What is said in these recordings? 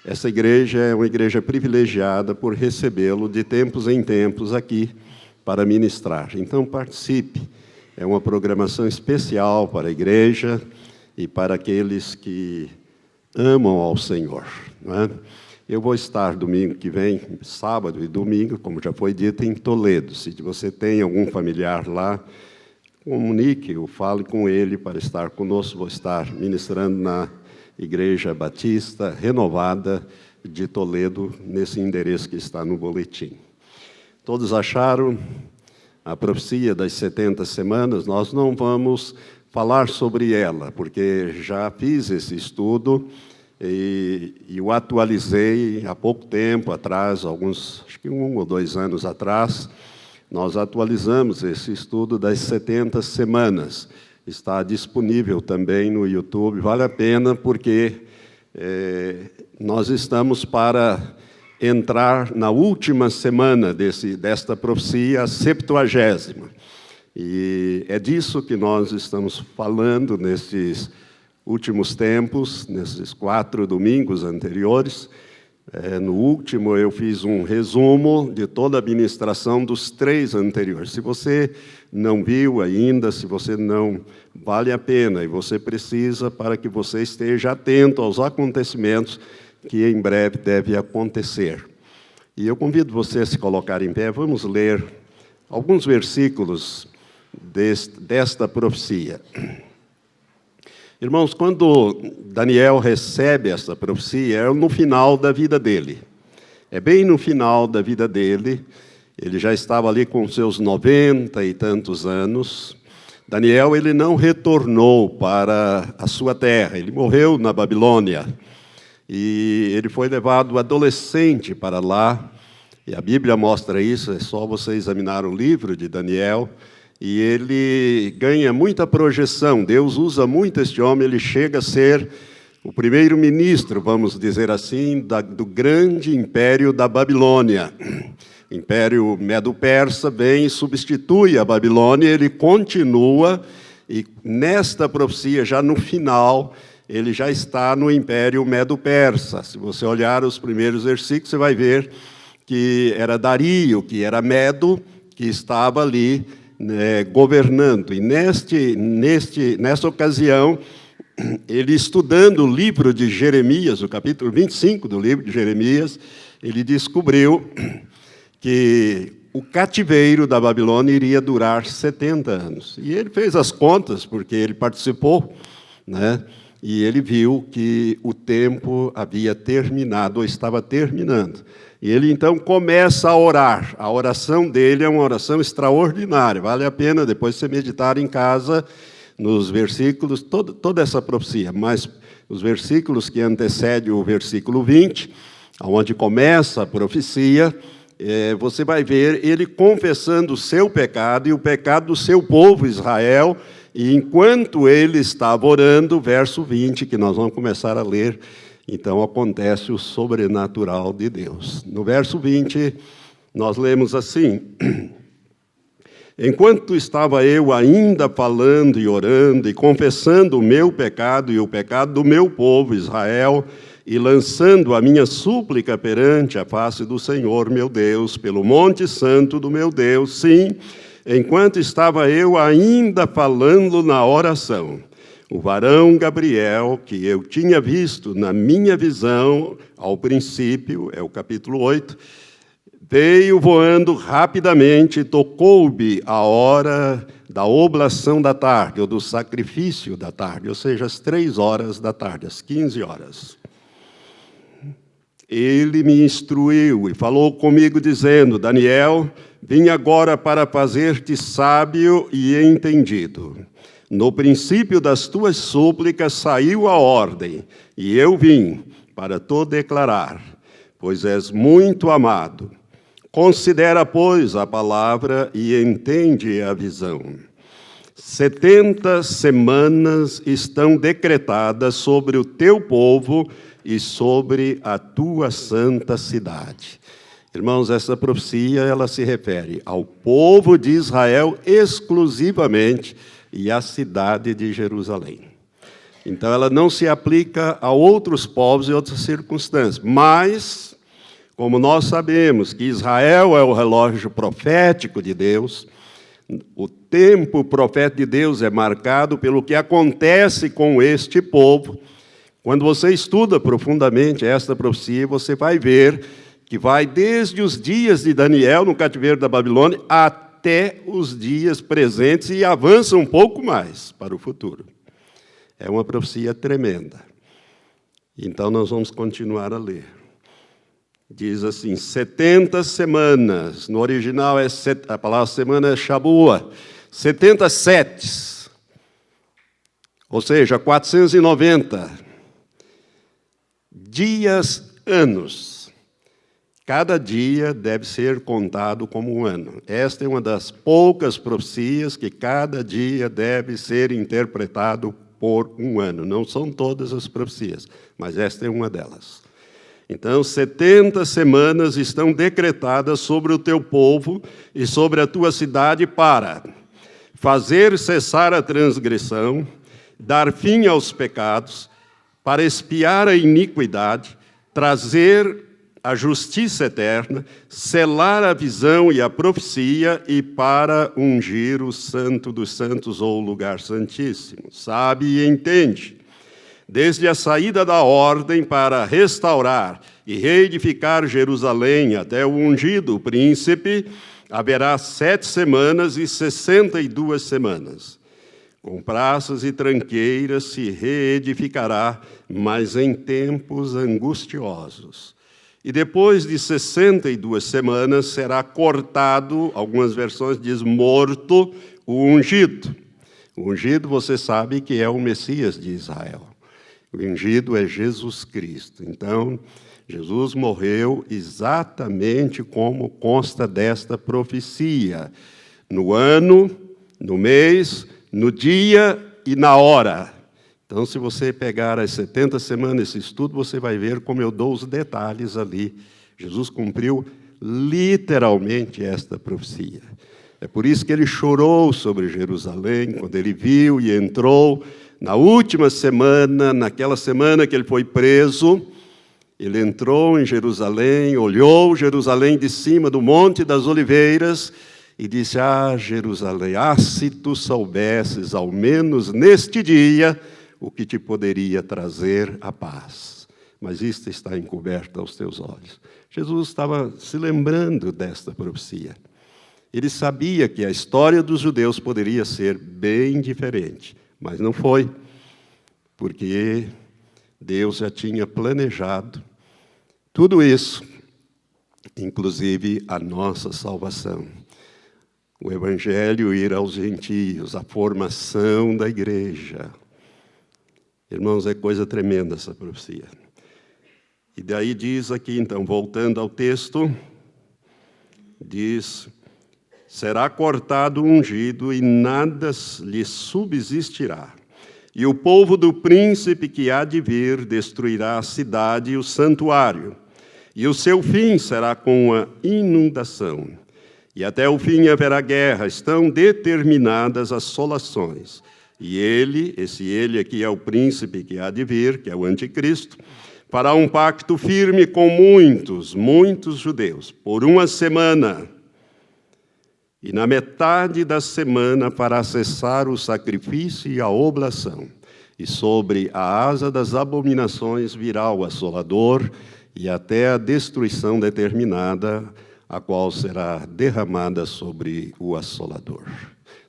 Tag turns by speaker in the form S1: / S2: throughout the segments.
S1: Essa igreja é uma igreja privilegiada por recebê-lo de tempos em tempos aqui para ministrar. Então, participe. É uma programação especial para a igreja e para aqueles que amam ao Senhor, não é? Eu vou estar domingo que vem, sábado e domingo, como já foi dito, em Toledo. Se você tem algum familiar lá, comunique ou fale com ele para estar conosco. Vou estar ministrando na Igreja Batista Renovada de Toledo, nesse endereço que está no boletim. Todos acharam a profecia das 70 semanas? Nós não vamos falar sobre ela, porque já fiz esse estudo e o atualizei há pouco tempo atrás, acho que 1 ou 2 anos atrás. Nós atualizamos esse estudo das 70 semanas. Está disponível também no YouTube. Vale a pena porque nós estamos para entrar na última semana desta profecia, a 70ª. E é disso que nós estamos falando nesses últimos tempos, nesses 4 domingos anteriores. No último, eu fiz um resumo de toda a ministração dos 3 anteriores. Se você não viu ainda, se você não, vale a pena, e você precisa para que você esteja atento aos acontecimentos que em breve deve acontecer. E eu convido você a se colocar em pé. Vamos ler alguns versículos desta profecia. Irmãos, quando Daniel recebe essa profecia, é no final da vida dele. É bem no final da vida dele. Ele já estava ali com seus 90 e tantos anos. Daniel, ele não retornou para a sua terra. Ele morreu na Babilônia. E ele foi levado adolescente para lá. E a Bíblia mostra isso, é só você examinar o livro de Daniel. E ele ganha muita projeção. Deus usa muito este homem. Ele chega a ser o primeiro-ministro, vamos dizer assim, do grande império da Babilônia. O Império Medo-Persa vem e substitui a Babilônia. Ele continua, e nesta profecia, já no final, ele já está no Império Medo-Persa. Se você olhar os primeiros versículos, você vai ver que era Dario, que era Medo, que estava ali governando. E nessa ocasião, ele estudando o livro de Jeremias, o capítulo 25 do livro de Jeremias, ele descobriu que o cativeiro da Babilônia iria durar 70 anos. E ele fez as contas, porque ele participou, né? E ele viu que o tempo havia terminado, ou estava terminando. E ele, então, começa a orar. A oração dele é uma oração extraordinária. Vale a pena depois você meditar em casa, nos versículos, toda essa profecia. Mas os versículos que antecedem o versículo 20, onde começa a profecia, você vai ver ele confessando o seu pecado e o pecado do seu povo Israel. E enquanto ele estava orando, verso 20, que nós vamos começar a ler, então acontece o sobrenatural de Deus. No verso 20, nós lemos assim: enquanto estava eu ainda falando e orando e confessando o meu pecado e o pecado do meu povo Israel, e lançando a minha súplica perante a face do Senhor meu Deus, pelo monte santo do meu Deus, sim, enquanto estava eu ainda falando na oração, o varão Gabriel, que eu tinha visto na minha visão ao princípio, é o capítulo 8, veio voando rapidamente e tocou-me a hora da oblação da tarde, ou do sacrifício da tarde, ou seja, às 3 horas da tarde, às 15 horas. Ele me instruiu e falou comigo, dizendo: Daniel, vim agora para fazer-te sábio e entendido. No princípio das tuas súplicas saiu a ordem, e eu vim para te declarar, pois és muito amado. Considera, pois, a palavra e entende a visão. 70 semanas estão decretadas sobre o teu povo e sobre a tua santa cidade. Irmãos, essa profecia ela se refere ao povo de Israel exclusivamente e à cidade de Jerusalém. Então, ela não se aplica a outros povos e outras circunstâncias. Mas, como nós sabemos que Israel é o relógio profético de Deus, o tempo profético de Deus é marcado pelo que acontece com este povo. Quando você estuda profundamente esta profecia, você vai ver que vai desde os dias de Daniel no cativeiro da Babilônia até os dias presentes e avança um pouco mais para o futuro. É uma profecia tremenda. Então, nós vamos continuar a ler. Diz assim, 70 semanas. No original, a palavra semana é Shabua. 70 setes. Ou seja, 490 dias, anos. Cada dia deve ser contado como um ano. Esta é uma das poucas profecias que cada dia deve ser interpretado por um ano. Não são todas as profecias, mas esta é uma delas. Então, 70 semanas estão decretadas sobre o teu povo e sobre a tua cidade para fazer cessar a transgressão, dar fim aos pecados, para expiar a iniquidade, trazer a justiça eterna, selar a visão e a profecia e para ungir o santo dos santos ou o lugar santíssimo. Sabe e entende. Desde a saída da ordem para restaurar e reedificar Jerusalém até o ungido príncipe, haverá 7 semanas e 62 semanas. Com praças e tranqueiras se reedificará, mas em tempos angustiosos. E depois de 62 semanas será cortado, algumas versões dizem morto, o ungido. O ungido, você sabe que é o Messias de Israel. O ungido é Jesus Cristo. Então, Jesus morreu exatamente como consta desta profecia. No ano, no mês, no dia e na hora. Então, se você pegar as 70 semanas esse estudo, você vai ver como eu dou os detalhes ali. Jesus cumpriu literalmente esta profecia. É por isso que ele chorou sobre Jerusalém, quando ele viu e entrou. Na última semana, naquela semana que ele foi preso, ele entrou em Jerusalém, olhou Jerusalém de cima do Monte das Oliveiras e disse, Jerusalém, se tu soubesses, ao menos neste dia, o que te poderia trazer a paz. Mas isto está encoberto aos teus olhos. Jesus estava se lembrando desta profecia. Ele sabia que a história dos judeus poderia ser bem diferente. Mas não foi, porque Deus já tinha planejado tudo isso, inclusive a nossa salvação. O Evangelho ir aos gentios, a formação da igreja. Irmãos, é coisa tremenda essa profecia. E daí diz aqui, então, voltando ao texto, diz... Será cortado o ungido e nada lhe subsistirá. E o povo do príncipe que há de vir destruirá a cidade e o santuário. E o seu fim será com a inundação. E até o fim haverá guerra. Estão determinadas assolações. E ele aqui é o príncipe que há de vir, que é o anticristo, fará um pacto firme com muitos judeus, por uma semana. E na metade da semana fará cessar o sacrifício e a oblação. E sobre a asa das abominações virá o assolador, e até a destruição determinada, a qual será derramada sobre o assolador,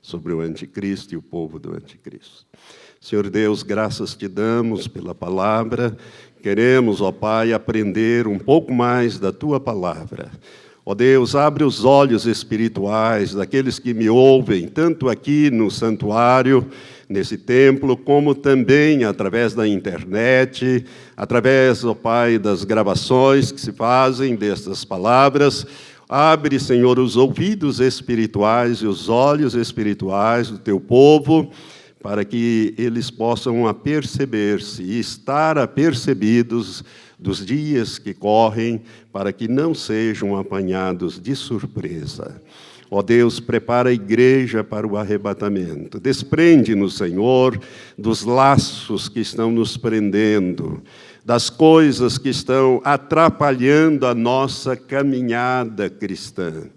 S1: sobre o anticristo e o povo do anticristo. Senhor Deus, graças te damos pela palavra. Queremos, ó Pai, aprender um pouco mais da tua palavra. Ó Deus, abre os olhos espirituais daqueles que me ouvem, tanto aqui no santuário, nesse templo, como também através da internet, através, ó Pai, das gravações que se fazem destas palavras. Abre, Senhor, os ouvidos espirituais e os olhos espirituais do teu povo, para que eles possam aperceber-se e estar apercebidos dos dias que correm, para que não sejam apanhados de surpresa. Ó Deus, prepara a igreja para o arrebatamento. Desprende-nos, Senhor, dos laços que estão nos prendendo, das coisas que estão atrapalhando a nossa caminhada cristã.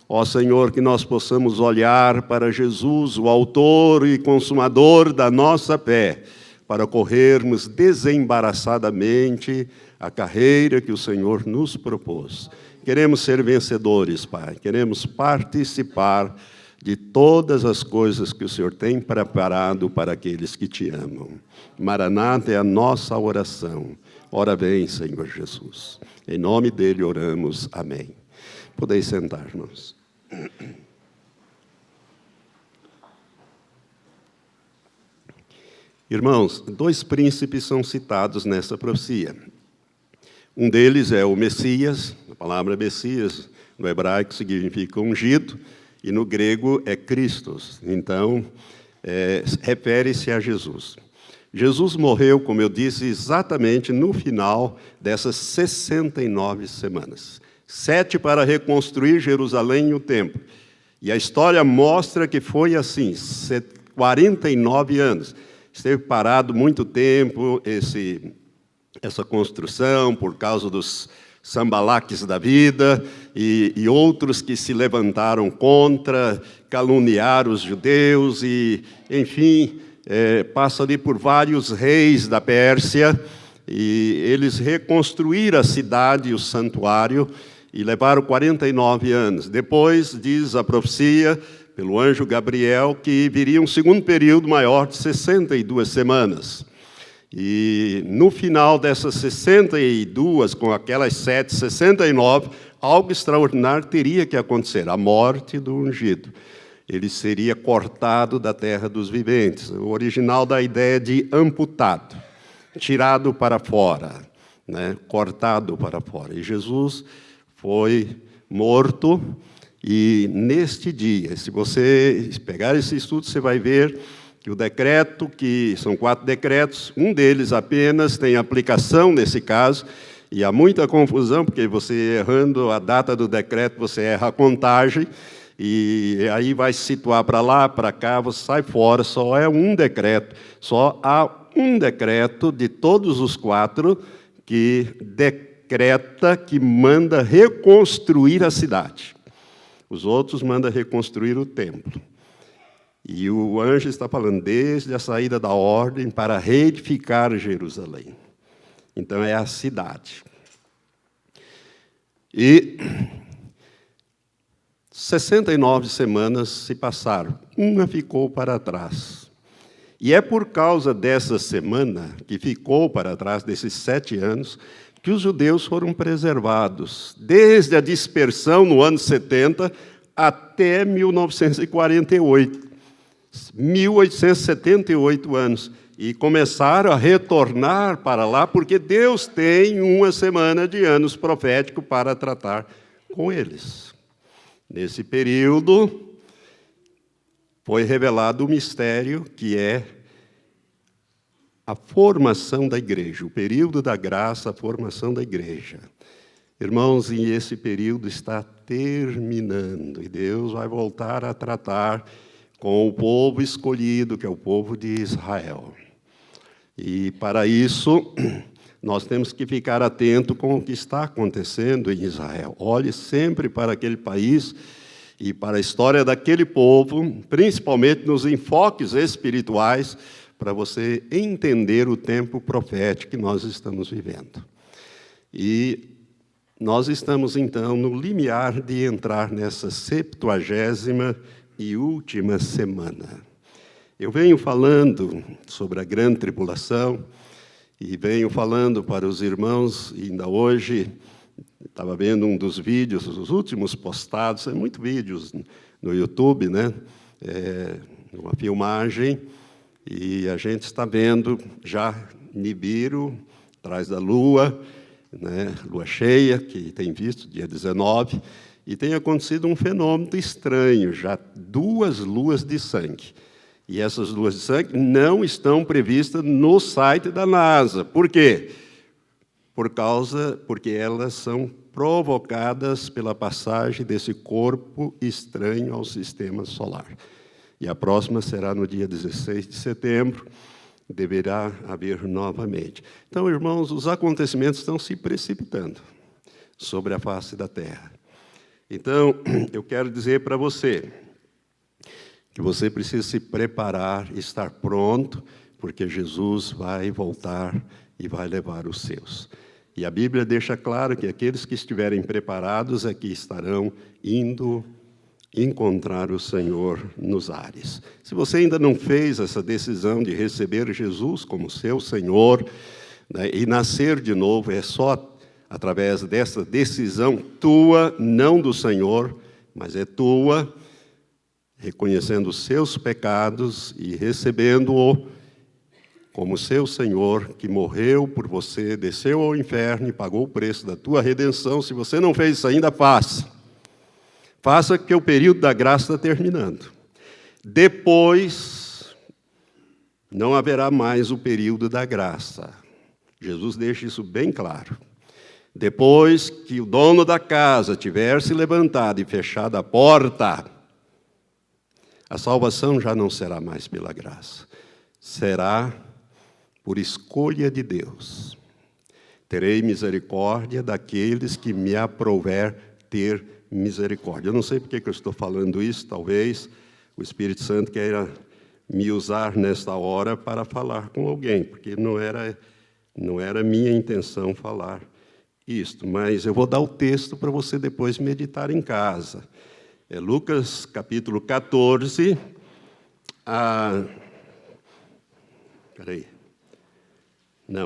S1: Ó Senhor, que nós possamos olhar para Jesus, o autor e consumador da nossa fé, para corrermos desembaraçadamente a carreira que o Senhor nos propôs. Queremos ser vencedores, Pai. Queremos participar de todas as coisas que o Senhor tem preparado para aqueles que te amam. Maranata é a nossa oração. Ora vem, Senhor Jesus. Em nome dele oramos. Amém. Podeis sentar, irmãos. Irmãos, 2 príncipes são citados nessa profecia. Um deles é o Messias, a palavra Messias no hebraico significa ungido, e no grego é Christos, então refere-se a Jesus. Jesus morreu, como eu disse, exatamente no final dessas 69 semanas. 7 para reconstruir Jerusalém e o templo. E a história mostra que foi assim, 49 anos. Esteve parado muito tempo essa construção, por causa dos sambalaques da vida e outros que se levantaram contra, caluniaram os judeus e, enfim, passa ali por vários reis da Pérsia e eles reconstruíram a cidade e o santuário e levaram 49 anos. Depois, diz a profecia, pelo anjo Gabriel, que viria um segundo período maior de 62 semanas. E no final dessas 62, com aquelas 7, 69, algo extraordinário teria que acontecer, a morte do ungido. Ele seria cortado da terra dos viventes, o original da ideia de amputado, tirado para fora, né? Cortado para fora. E Jesus foi morto, e neste dia, se você pegar esse estudo, você vai ver que o decreto, que são 4 decretos, um deles apenas tem aplicação nesse caso, e há muita confusão, porque você errando a data do decreto, você erra a contagem, e aí vai se situar para lá, para cá, você sai fora, só é um decreto, só há um decreto de todos os 4 que decreta, que manda reconstruir a cidade. Os outros mandam reconstruir o templo. E o anjo está falando desde a saída da ordem para reedificar Jerusalém. Então é a cidade. E 69 semanas se passaram, uma ficou para trás. E é por causa dessa semana que ficou para trás, desses 7 anos, que os judeus foram preservados, desde a dispersão no ano 70 até 1948. 1878 anos, e começaram a retornar para lá, porque Deus tem uma semana de anos profético para tratar com eles. Nesse período, foi revelado o mistério que é a formação da igreja, o período da graça, a formação da igreja. Irmãos, e esse período está terminando, e Deus vai voltar a tratar com o povo escolhido, que é o povo de Israel. E, para isso, nós temos que ficar atento com o que está acontecendo em Israel. Olhe sempre para aquele país e para a história daquele povo, principalmente nos enfoques espirituais, para você entender o tempo profético que nós estamos vivendo. E nós estamos, então, no limiar de entrar nessa 70ª e última semana. Eu venho falando sobre a grande tribulação e venho falando para os irmãos, e ainda hoje estava vendo um dos vídeos, os últimos postados, são muitos vídeos no YouTube, né? Uma filmagem, e a gente está vendo já Nibiru, atrás da lua, né? Lua cheia, que tem visto, dia 19, e tem acontecido um fenômeno estranho, já 2 luas de sangue. E essas luas de sangue não estão previstas no site da NASA. Por quê? porque elas são provocadas pela passagem desse corpo estranho ao sistema solar. E a próxima será no dia 16 de setembro, deverá haver novamente. Então, irmãos, os acontecimentos estão se precipitando sobre a face da terra. Então, eu quero dizer para você que você precisa se preparar, estar pronto, porque Jesus vai voltar e vai levar os seus. E a Bíblia deixa claro que aqueles que estiverem preparados é que estarão indo encontrar o Senhor nos ares. Se você ainda não fez essa decisão de receber Jesus como seu Senhor, né, e nascer de novo, é só através dessa decisão tua, não do Senhor, mas é tua, reconhecendo os seus pecados e recebendo-o como seu Senhor, que morreu por você, desceu ao inferno e pagou o preço da tua redenção. Se você não fez isso ainda, faça. Faça, que o período da graça está terminando. Depois, não haverá mais o período da graça. Jesus deixa isso bem claro. Depois que o dono da casa tiver se levantado e fechado a porta, a salvação já não será mais pela graça. Será por escolha de Deus. Terei misericórdia daqueles que me aprouver ter misericórdia. Eu não sei porque que eu estou falando isso, talvez o Espírito Santo queira me usar nesta hora para falar com alguém, porque não era minha intenção falar isto, mas eu vou dar o texto para você depois meditar em casa. É Lucas capítulo 14,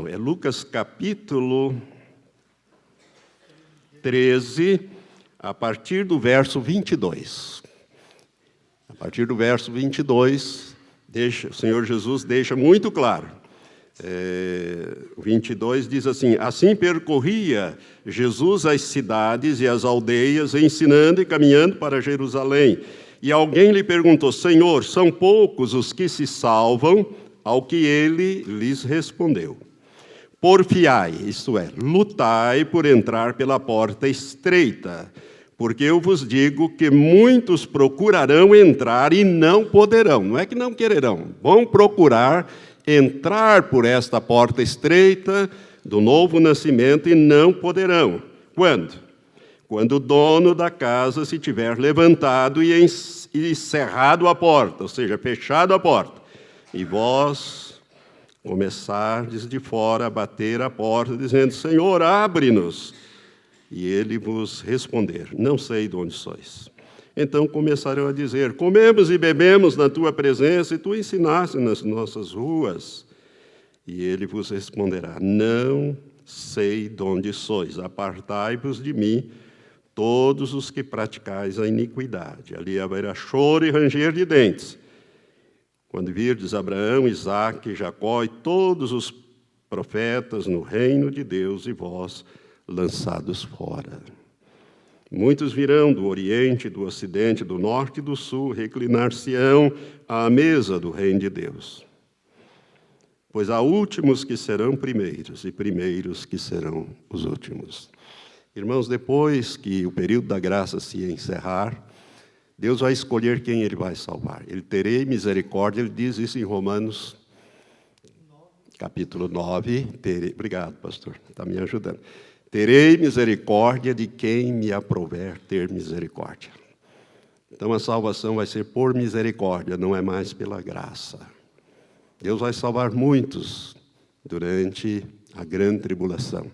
S1: é Lucas capítulo 13, a partir do verso 22. A partir do verso 22, o Senhor Jesus deixa muito claro. O 22 diz assim: assim percorria Jesus as cidades e as aldeias, ensinando e caminhando para Jerusalém. E alguém lhe perguntou: Senhor, são poucos os que se salvam? Ao que ele lhes respondeu: porfiai, isto é, lutai por entrar pela porta estreita, porque eu vos digo que muitos procurarão entrar e não poderão. Não é que não quererão, vão procurar entrar por esta porta estreita do novo nascimento e não poderão. Quando? Quando o dono da casa se tiver levantado e cerrado a porta, ou seja, fechado a porta, e vós começardes de fora a bater a porta, dizendo: Senhor, abre-nos. E ele vos responder: não sei de onde sois. Então começarão a dizer: comemos e bebemos na tua presença, e tu ensinaste nas nossas ruas. E ele vos responderá: não sei de onde sois, apartai-vos de mim, todos os que praticais a iniquidade. Ali haverá choro e ranger de dentes, quando virdes Abraão, Isaque, Jacó e todos os profetas no reino de Deus, e vós lançados fora. Muitos virão do Oriente, do Ocidente, do Norte e do Sul, reclinar-se-ão à mesa do reino de Deus. Pois há últimos que serão primeiros, e primeiros que serão os últimos. Irmãos, depois que o período da graça se encerrar, Deus vai escolher quem Ele vai salvar. Ele terei misericórdia, Ele diz isso em Romanos, capítulo 9. Obrigado, pastor, está me ajudando. Terei misericórdia de quem me aprouver ter misericórdia. Então a salvação vai ser por misericórdia, não é mais pela graça. Deus vai salvar muitos durante a grande tribulação.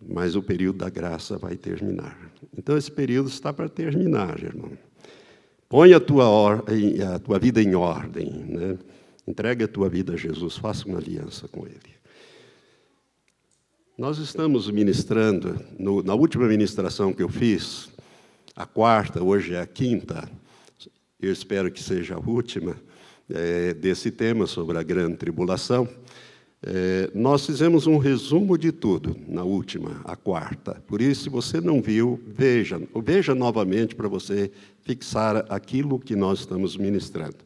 S1: Mas o período da graça vai terminar. Então esse período está para terminar, irmão. Põe a tua vida em ordem, né? Entrega a tua vida a Jesus, faça uma aliança com Ele. Nós estamos ministrando, na última ministração que eu fiz, a quarta, hoje é a quinta, eu espero que seja a última, desse tema sobre a grande tribulação. Nós fizemos um resumo de tudo na última, a quarta. Por isso, se você não viu, veja novamente para você fixar aquilo que nós estamos ministrando.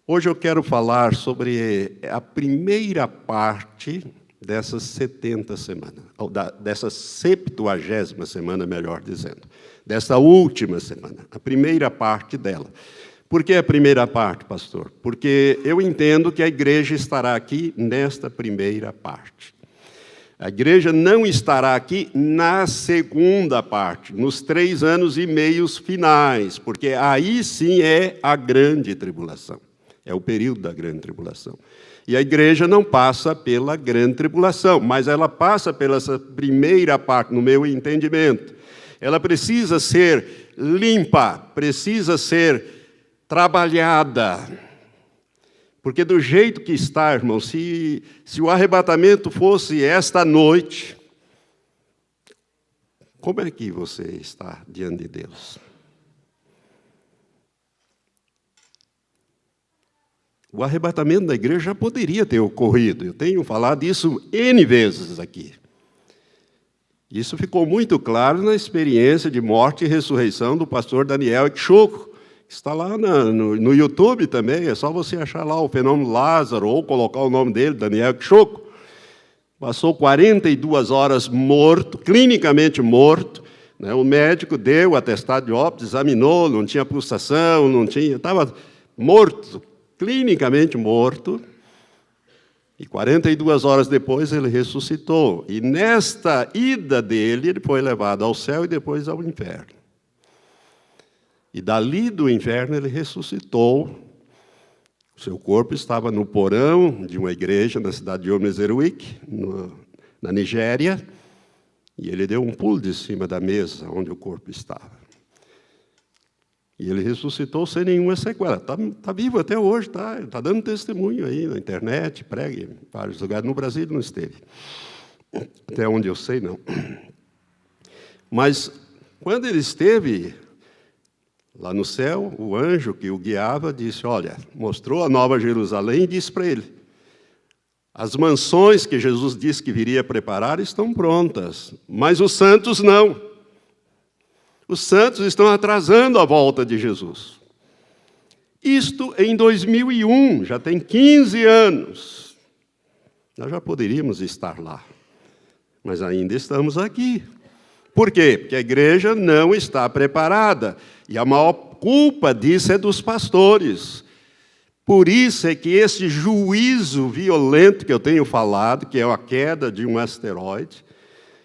S1: Hoje eu quero falar sobre a primeira parte dessa 70 semana, ou dessa 70ª semana, melhor dizendo, dessa última semana, a primeira parte dela. Por que a primeira parte, pastor? Porque eu entendo que a igreja estará aqui nesta primeira parte. A igreja não estará aqui na segunda parte, nos 3 anos e meio finais, porque aí sim é a grande tribulação. É o período da grande tribulação. E a igreja não passa pela grande tribulação, mas ela passa pela essa primeira parte, no meu entendimento. Ela precisa ser limpa, precisa ser trabalhada. Porque do jeito que está, irmão, se o arrebatamento fosse esta noite, como é que você está diante de Deus? O arrebatamento da igreja já poderia ter ocorrido. Eu tenho falado isso N vezes aqui. Isso ficou muito claro na experiência de morte e ressurreição do pastor Daniel Exoco. Está lá no YouTube também, é só você achar lá o fenômeno Lázaro, ou colocar o nome dele, Daniel Exoco. Passou 42 horas morto, clinicamente morto. Né? O médico deu o atestado de óbito, examinou, não tinha pulsação, estava morto, clinicamente morto. E 42 horas depois ele ressuscitou. E nesta ida dele, ele foi levado ao céu e depois ao inferno. E dali do inferno ele ressuscitou. O seu corpo estava no porão de uma igreja na cidade de Omezeruik, na Nigéria, e ele deu um pulo de cima da mesa onde o corpo estava. E ele ressuscitou sem nenhuma sequela. Está vivo até hoje, está dando testemunho aí na internet, prega em vários lugares. No Brasil não esteve. Até onde eu sei, não. Mas quando ele esteve lá no céu, o anjo que o guiava disse, olha, mostrou a Nova Jerusalém e disse para ele, as mansões que Jesus disse que viria preparar estão prontas, mas os santos não. Os santos estão atrasando a volta de Jesus. Isto em 2001, já tem 15 anos. Nós já poderíamos estar lá, mas ainda estamos aqui. Por quê? Porque a igreja não está preparada. E a maior culpa disso é dos pastores. Por isso é que esse juízo violento que eu tenho falado, que é a queda de um asteroide,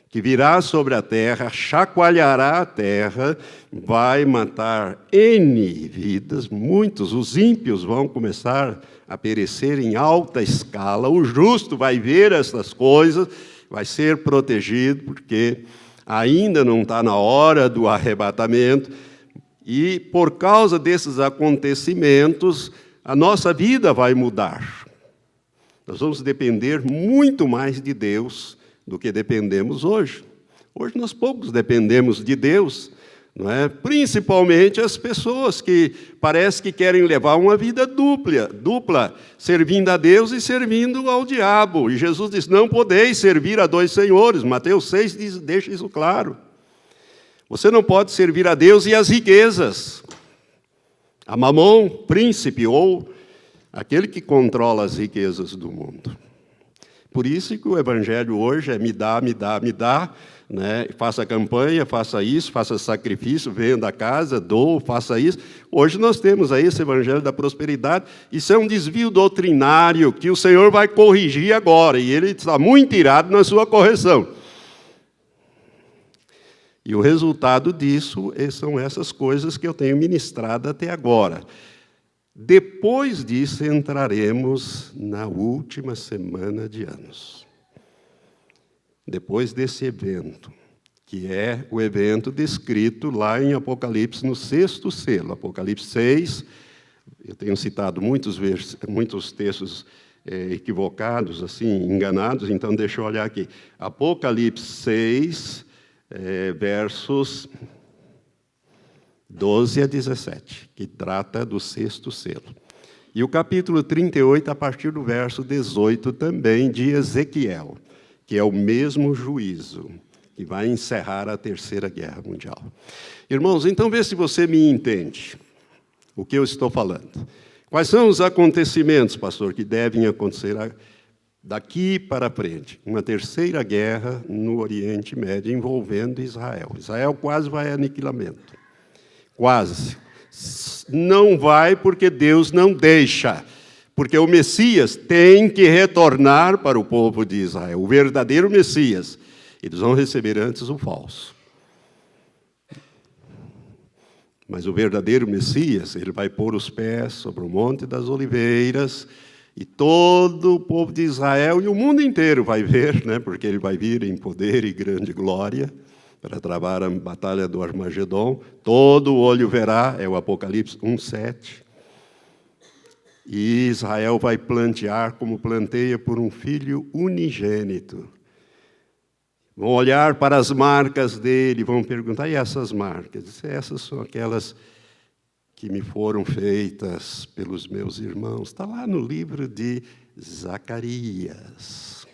S1: que virá sobre a terra, chacoalhará a terra, vai matar N vidas, muitos, os ímpios vão começar a perecer em alta escala, o justo vai ver essas coisas, vai ser protegido, porque ainda não está na hora do arrebatamento, e por causa desses acontecimentos, a nossa vida vai mudar. Nós vamos depender muito mais de Deus do que dependemos hoje. Hoje nós poucos dependemos de Deus, não é? Principalmente as pessoas que parece que querem levar uma vida dupla, servindo a Deus e servindo ao diabo. E Jesus diz, não podeis servir a 2 senhores. Mateus 6 deixa isso claro. Você não pode servir a Deus e as riquezas. A Mamon, príncipe, ou aquele que controla as riquezas do mundo. Por isso que o evangelho hoje é me dá, né? Faça campanha, faça isso, faça sacrifício, venda a casa, dou, faça isso. Hoje nós temos aí esse evangelho da prosperidade. Isso é um desvio doutrinário que o Senhor vai corrigir agora, e Ele está muito irado na sua correção. E o resultado disso são essas coisas que eu tenho ministrado até agora. Depois disso, entraremos na última semana de anos. Depois desse evento, que é o evento descrito lá em Apocalipse, no 6º selo. Apocalipse 6, eu tenho citado muitos textos equivocados, assim, enganados, então deixa eu olhar aqui. Apocalipse 6, versos 12 a 17, que trata do 6º selo. E o capítulo 38, a partir do verso 18, também de Ezequiel, que é o mesmo juízo, que vai encerrar a Terceira Guerra Mundial. Irmãos, então vê se você me entende o que eu estou falando. Quais são os acontecimentos, pastor, que devem acontecer daqui para frente, uma terceira guerra no Oriente Médio envolvendo Israel. Israel quase vai a aniquilamento. Quase. Não vai porque Deus não deixa. Porque o Messias tem que retornar para o povo de Israel. O verdadeiro Messias. Eles vão receber antes o falso. Mas o verdadeiro Messias, ele vai pôr os pés sobre o Monte das Oliveiras, e todo o povo de Israel e o mundo inteiro vai ver, né, porque ele vai vir em poder e grande glória para travar a batalha do Armagedon. Todo olho verá, é o Apocalipse 1:7. E Israel vai plantear como planteia por um filho unigênito. Vão olhar para as marcas dele, vão perguntar, e essas marcas? Essas são aquelas que me foram feitas pelos meus irmãos. Está lá no livro de Zacarias.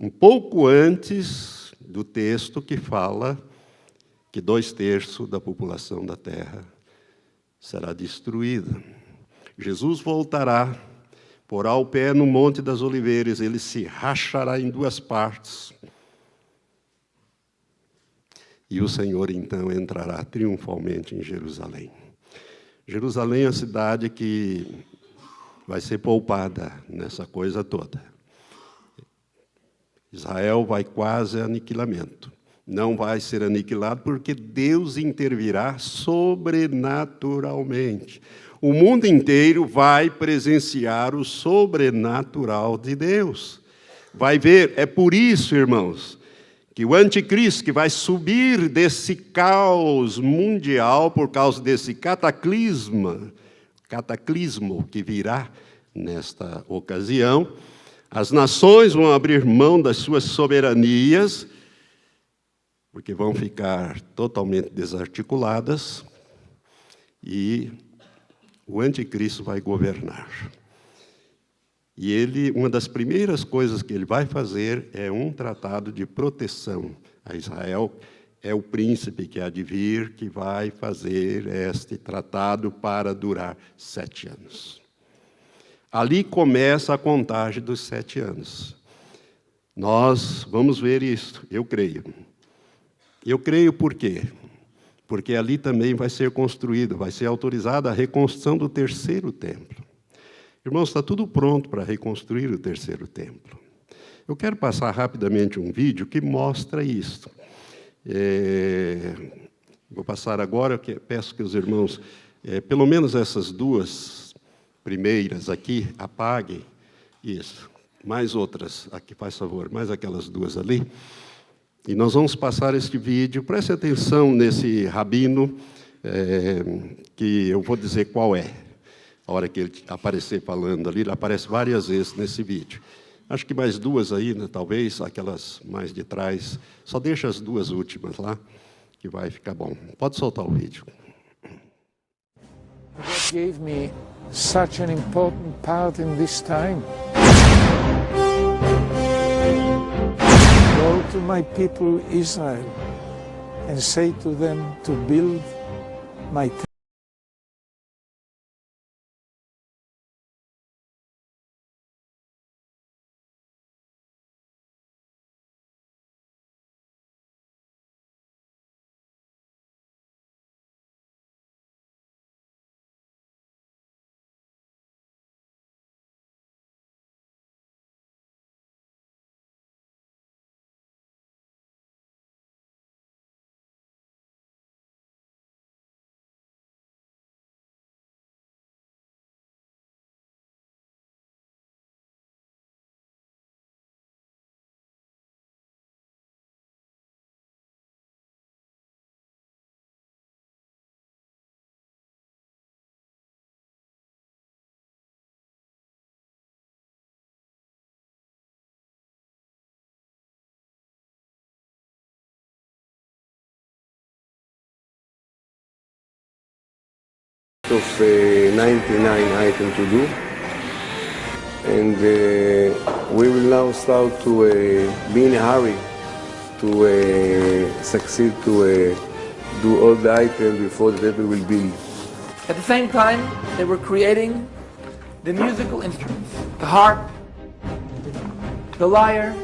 S1: Um pouco antes do texto que fala que 2/3 da população da terra será destruída. Jesus voltará, porá o pé no Monte das Oliveiras, ele se rachará em 2 partes. E o Senhor, então, entrará triunfalmente em Jerusalém. Jerusalém é a cidade que vai ser poupada nessa coisa toda. Israel vai quase a aniquilamento. Não vai ser aniquilado porque Deus intervirá sobrenaturalmente. O mundo inteiro vai presenciar o sobrenatural de Deus. Vai ver, é por isso, irmãos, que o anticristo que vai subir desse caos mundial por causa desse cataclismo que virá nesta ocasião, as nações vão abrir mão das suas soberanias, porque vão ficar totalmente desarticuladas, e o anticristo vai governar. E ele, uma das primeiras coisas que ele vai fazer é um tratado de proteção a Israel. É o príncipe que há de vir que vai fazer este tratado para durar 7 anos. Ali começa a contagem dos 7 anos. Nós vamos ver isso, eu creio. Eu creio por quê? Porque ali também vai ser construído, vai ser autorizada a reconstrução do 3º templo. Irmãos, está tudo pronto para reconstruir o 3º templo. Eu quero passar rapidamente um vídeo que mostra isso. Vou passar agora, peço que os irmãos, pelo menos essas 2 primeiras aqui, apaguem. Isso. Mais outras, aqui, faz favor, mais aquelas 2 ali. E nós vamos passar este vídeo. Preste atenção nesse rabino, que eu vou dizer qual é. A hora que ele aparecer falando ali, ele aparece várias vezes nesse vídeo. Acho que mais 2 aí, né, talvez, aquelas mais de trás. Só deixa as 2 últimas lá, que vai ficar bom. Pode soltar o vídeo.
S2: God gave me such an important part in this time. Go to my people Israel and say to them to build my temple.
S3: Of 99 items to do, and we will now start to be in a hurry to succeed to do all the items before the temple will build.
S4: At the same time, they were creating the musical instruments, the harp, The liar.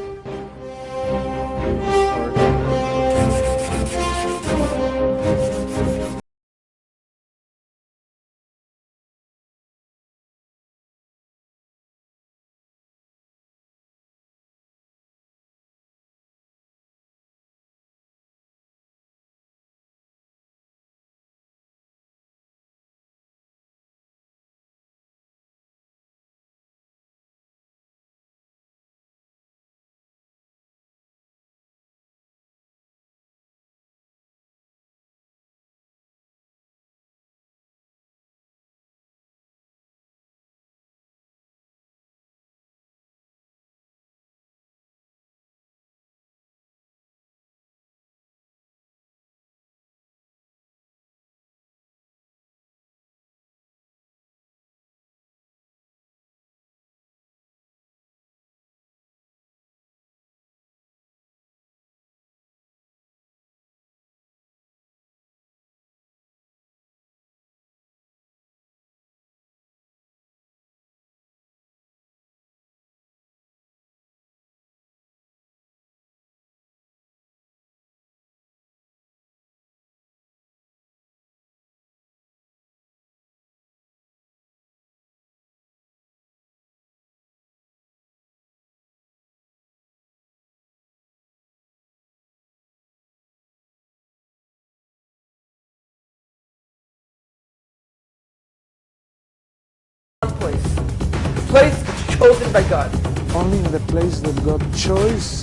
S4: Place. The place that's chosen by God.
S2: Only in the place that God chose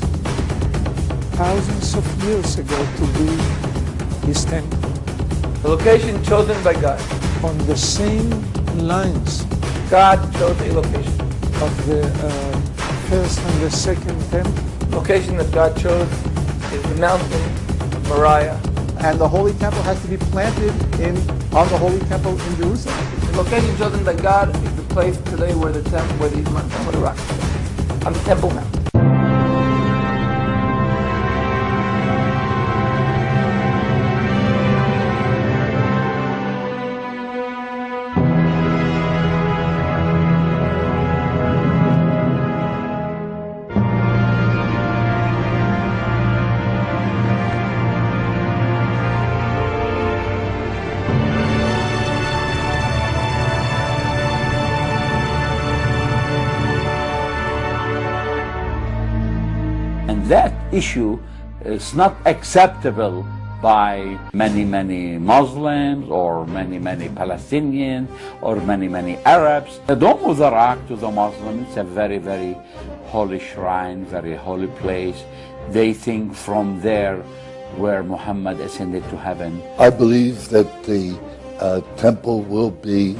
S2: thousands of years ago to build His temple.
S4: The location chosen by God.
S2: On the same lines
S4: God chose a location.
S2: of the first and the second temple.
S4: The location that God chose is the mountain Moriah.
S5: And the Holy Temple has to be planted on the Holy Temple in Jerusalem.
S4: The location chosen by God is the place today where the Mount Rock is, on the Temple Mount.
S6: And that issue is not acceptable by many Muslims or many Palestinians or many Arabs. The Dome of the Rock to the Muslims is a very holy shrine, very holy place. They think from there where Muhammad ascended to heaven.
S7: I believe that the temple will be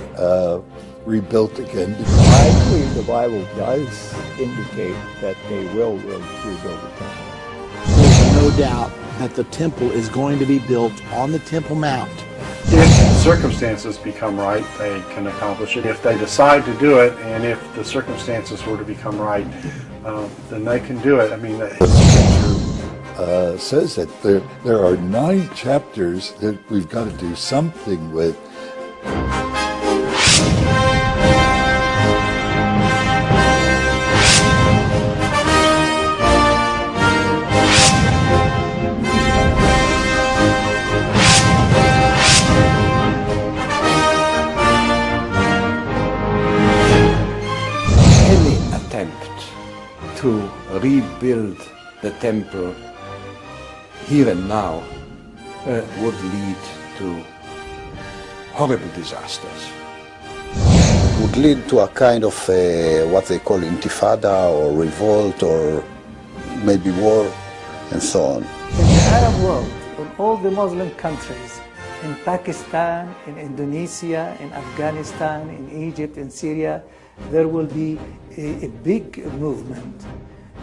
S7: rebuilt again.
S8: I believe the Bible does indicate that they will rebuild the temple.
S9: There's no doubt that the temple is going to be built on the Temple Mount.
S10: If circumstances become right, they can accomplish it. If they decide to do it, and if the circumstances were to become right, then they can do it. I mean,
S7: the scripture says that there are 9 chapters that we've got to do something with.
S3: To rebuild the temple here and now would lead to horrible disasters.
S11: Would lead to a kind of what they call intifada or revolt or maybe war and so on.
S2: In the Arab world, in all the Muslim countries, in Pakistan, in Indonesia, in Afghanistan, in Egypt, in Syria, there will be a big movement.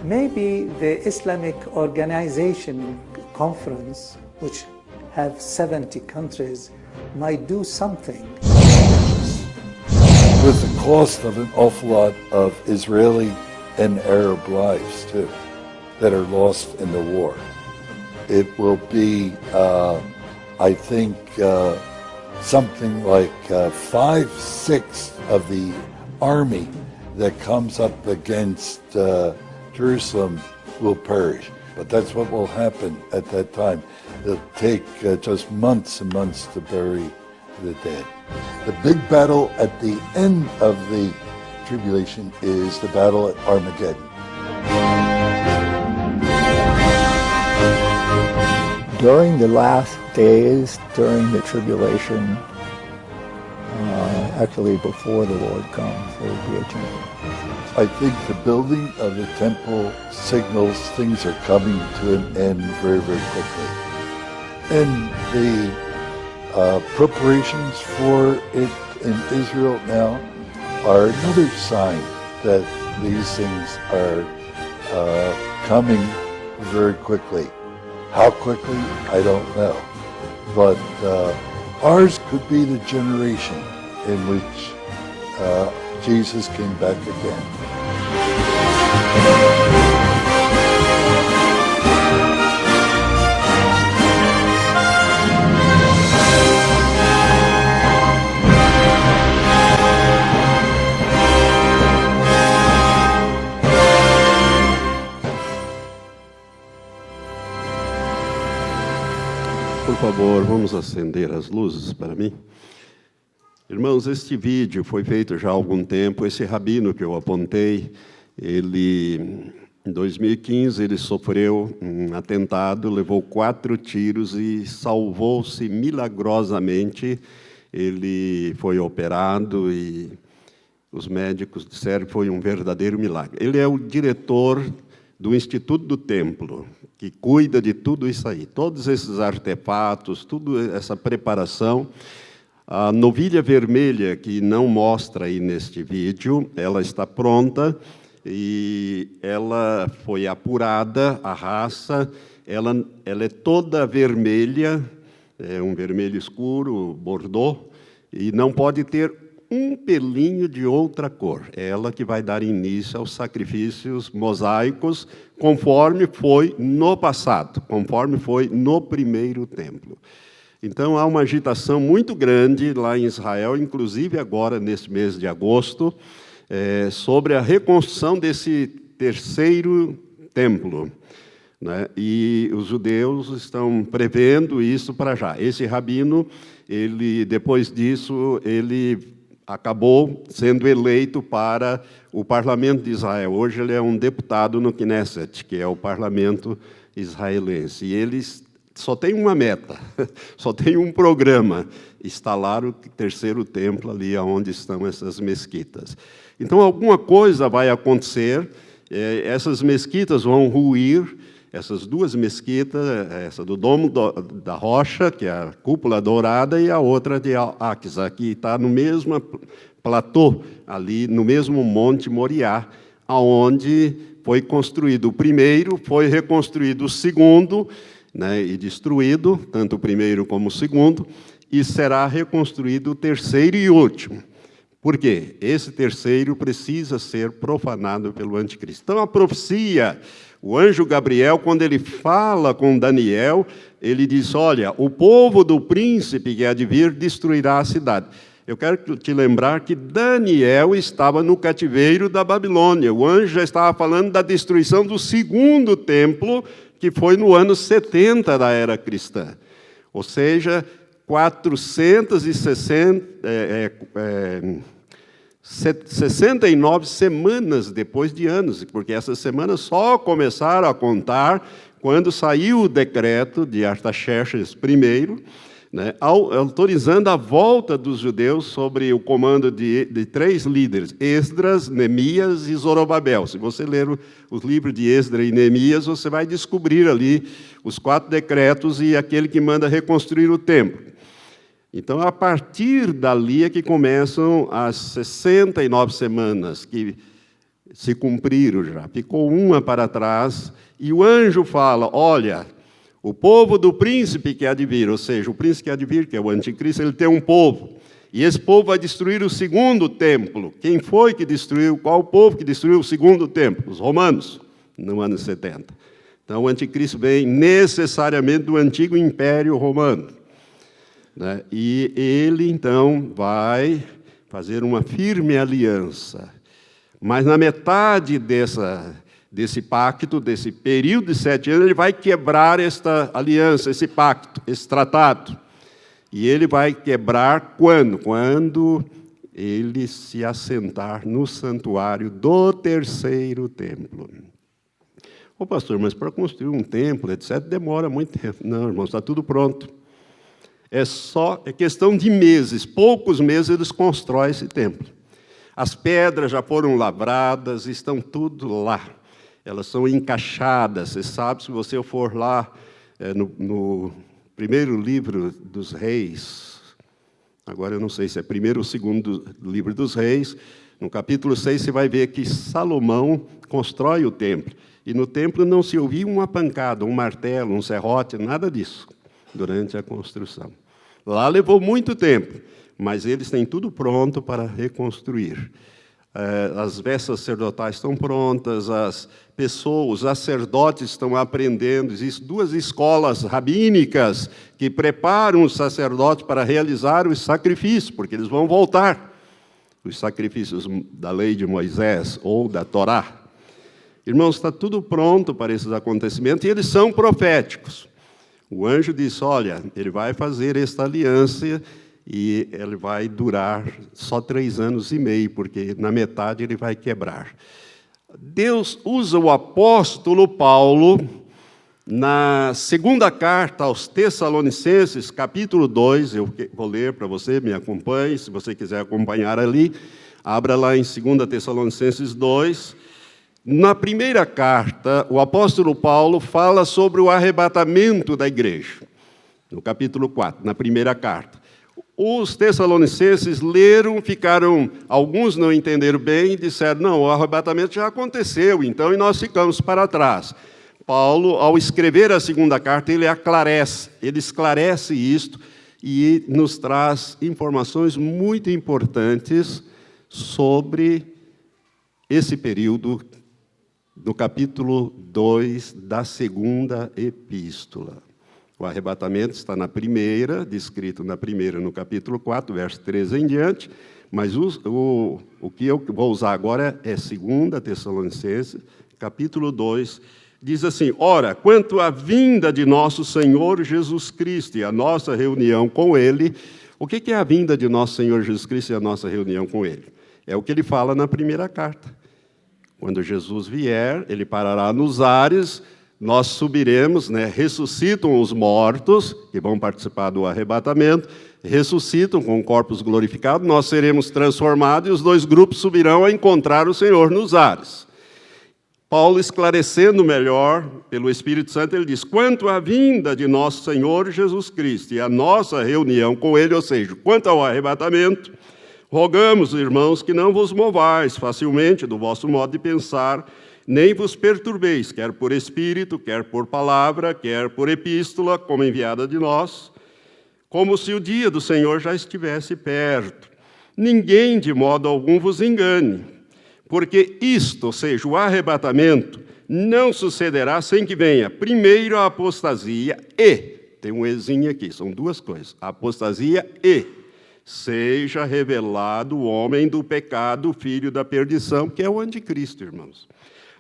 S2: Maybe the Islamic Organization Conference, which have 70 countries, might do something.
S7: With the cost of an awful lot of Israeli and Arab lives too, that are lost in the war. It will be, I think, something like 5/6 of the army that comes up against Jerusalem will perish. But that's what will happen at that time. It'll take just months and months to bury the dead. The big battle at the end of the tribulation is the battle at Armageddon.
S8: During the last days, during the tribulation, actually before the Lord comes, there will be a temple.
S7: I think the building of the temple signals things are coming to an end very, very quickly. And the preparations for it in Israel now are another sign that these things are coming very quickly. How quickly, I don't know. But ours could be the generation in which Jesus came back again.
S1: Por favor, vamos acender as luzes para mim. Irmãos, este vídeo foi feito já há algum tempo. Esse rabino que eu apontei, ele, em 2015, ele sofreu um atentado, levou 4 tiros e salvou-se milagrosamente. Ele foi operado e os médicos disseram que foi um verdadeiro milagre. Ele é o diretor do Instituto do Templo, que cuida de tudo isso aí, todos esses artefatos, toda essa preparação. A novilha vermelha, que não mostra aí neste vídeo, ela está pronta e ela foi apurada, a raça, ela é toda vermelha, é um vermelho escuro, bordô, e não pode ter um pelinho de outra cor. É ela que vai dar início aos sacrifícios mosaicos, conforme foi no passado, conforme foi no primeiro templo. Então, há uma agitação muito grande lá em Israel, inclusive agora, nesse mês de agosto, sobre a reconstrução desse terceiro templo, né? E os judeus estão prevendo isso para já. Esse rabino, depois disso, ele acabou sendo eleito para o parlamento de Israel. Hoje ele é um deputado no Knesset, que é o parlamento israelense. E eles só tem uma meta, só tem um programa: instalar o terceiro templo ali onde estão essas mesquitas. Então, alguma coisa vai acontecer, essas mesquitas vão ruir, essas 2 mesquitas, essa do Domo da Rocha, que é a cúpula dourada, e a outra de Al-Aqsa, que está no mesmo platô, ali no mesmo Monte Moriá, aonde foi construído o primeiro, foi reconstruído o segundo, né, e destruído, tanto o primeiro como o segundo, e será reconstruído o terceiro e último. Por quê? Esse terceiro precisa ser profanado pelo anticristo. Então, a profecia, o anjo Gabriel, quando ele fala com Daniel, ele diz: olha, o povo do príncipe que há de vir destruirá a cidade. Eu quero te lembrar que Daniel estava no cativeiro da Babilônia. O anjo já estava falando da destruição do segundo templo, que foi no ano 70 da era cristã. Ou seja, 69 semanas depois de anos, porque essas semanas só começaram a contar quando saiu o decreto de Artaxerxes I, né, autorizando a volta dos judeus sobre o comando de 3 líderes: Esdras, Neemias e Zorobabel. Se você ler os livros de Esdras e Neemias, você vai descobrir ali os 4 decretos e aquele que manda reconstruir o templo. Então, a partir dali é que começam as 69 semanas que se cumpriram já. Ficou uma para trás, e o anjo fala: olha, o povo do príncipe que há de vir, ou seja, o príncipe que há de vir, que é o anticristo, ele tem um povo. E esse povo vai destruir o segundo templo. Quem foi que destruiu? Qual o povo que destruiu o segundo templo? Os romanos, no ano 70. Então, o anticristo vem necessariamente do antigo Império Romano, né? E ele, então, vai fazer uma firme aliança. Mas na metade desse pacto, desse período de 7 anos, ele vai quebrar esta aliança, esse pacto, esse tratado. E ele vai quebrar quando? Quando ele se assentar no santuário do terceiro templo. Ô pastor, mas para construir um templo, etc., demora muito tempo. Não, irmãos, está tudo pronto. É questão de meses, poucos meses eles constroem esse templo. As pedras já foram lavradas, estão tudo lá. Elas são encaixadas. Você sabe, se você for lá no primeiro livro dos reis, agora eu não sei se é primeiro ou segundo livro dos reis, no capítulo 6 você vai ver que Salomão constrói o templo. E no templo não se ouvia uma pancada, um martelo, um serrote, nada disso, durante a construção. Lá levou muito tempo, mas eles têm tudo pronto para reconstruir. As vestes sacerdotais estão prontas, as pessoas, os sacerdotes estão aprendendo. Existem 2 escolas rabínicas que preparam os sacerdotes para realizar os sacrifícios, porque eles vão voltar, os sacrifícios da lei de Moisés ou da Torá. Irmãos, está tudo pronto para esses acontecimentos e eles são proféticos. O anjo disse, olha, ele vai fazer esta aliança e ele vai durar só 3 anos e meio, porque na metade ele vai quebrar. Deus usa o apóstolo Paulo na segunda carta aos Tessalonicenses, capítulo 2, eu vou ler para você, me acompanhe, se você quiser acompanhar ali, abra lá em 2 Tessalonicenses 2. Na primeira carta, o apóstolo Paulo fala sobre o arrebatamento da igreja, no capítulo 4, na primeira carta. Os tessalonicenses leram, alguns não entenderam bem e disseram, não, o arrebatamento já aconteceu, então, e nós ficamos para trás. Paulo, ao escrever a segunda carta, ele esclarece isto e nos traz informações muito importantes sobre esse período no capítulo 2 da segunda epístola. O arrebatamento está na primeira, descrito na primeira, no capítulo 4, verso 13 em diante, mas o que eu vou usar agora é 2 Tessalonicenses, capítulo 2, diz assim, ora, quanto à vinda de nosso Senhor Jesus Cristo e a nossa reunião com Ele, o que é a vinda de nosso Senhor Jesus Cristo e a nossa reunião com Ele? É o que ele fala na primeira carta. Quando Jesus vier, ele parará nos ares, nós subiremos, ressuscitam os mortos, que vão participar do arrebatamento, ressuscitam com corpos glorificados, nós seremos transformados e os 2 grupos subirão a encontrar o Senhor nos ares. Paulo, esclarecendo melhor, pelo Espírito Santo, ele diz, quanto à vinda de nosso Senhor Jesus Cristo e a nossa reunião com Ele, ou seja, quanto ao arrebatamento, rogamos, irmãos, que não vos movais facilmente do vosso modo de pensar, nem vos perturbeis, quer por espírito, quer por palavra, quer por epístola, como enviada de nós, como se o dia do Senhor já estivesse perto. Ninguém de modo algum vos engane, porque isto, ou seja, o arrebatamento, não sucederá sem que venha primeiro a apostasia e, tem um ezinho aqui, são 2 coisas, a apostasia e, seja revelado o homem do pecado, filho da perdição, que é o anticristo, irmãos.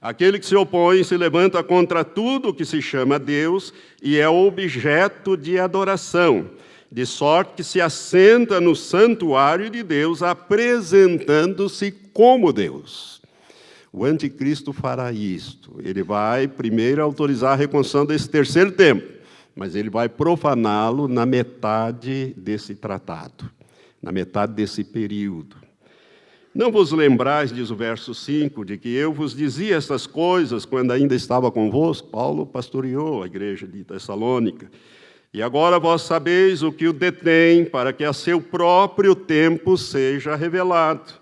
S1: Aquele que se opõe se levanta contra tudo que se chama Deus e é objeto de adoração, de sorte que se assenta no santuário de Deus, apresentando-se como Deus. O anticristo fará isto. Ele vai primeiro autorizar a reconstrução desse terceiro templo, mas ele vai profaná-lo na metade desse tratado, na metade desse período. Não vos lembrais, diz o verso 5, de que eu vos dizia estas coisas quando ainda estava convosco? Paulo pastoreou a igreja de Tessalônica. E agora vós sabeis o que o detém, para que a seu próprio tempo seja revelado.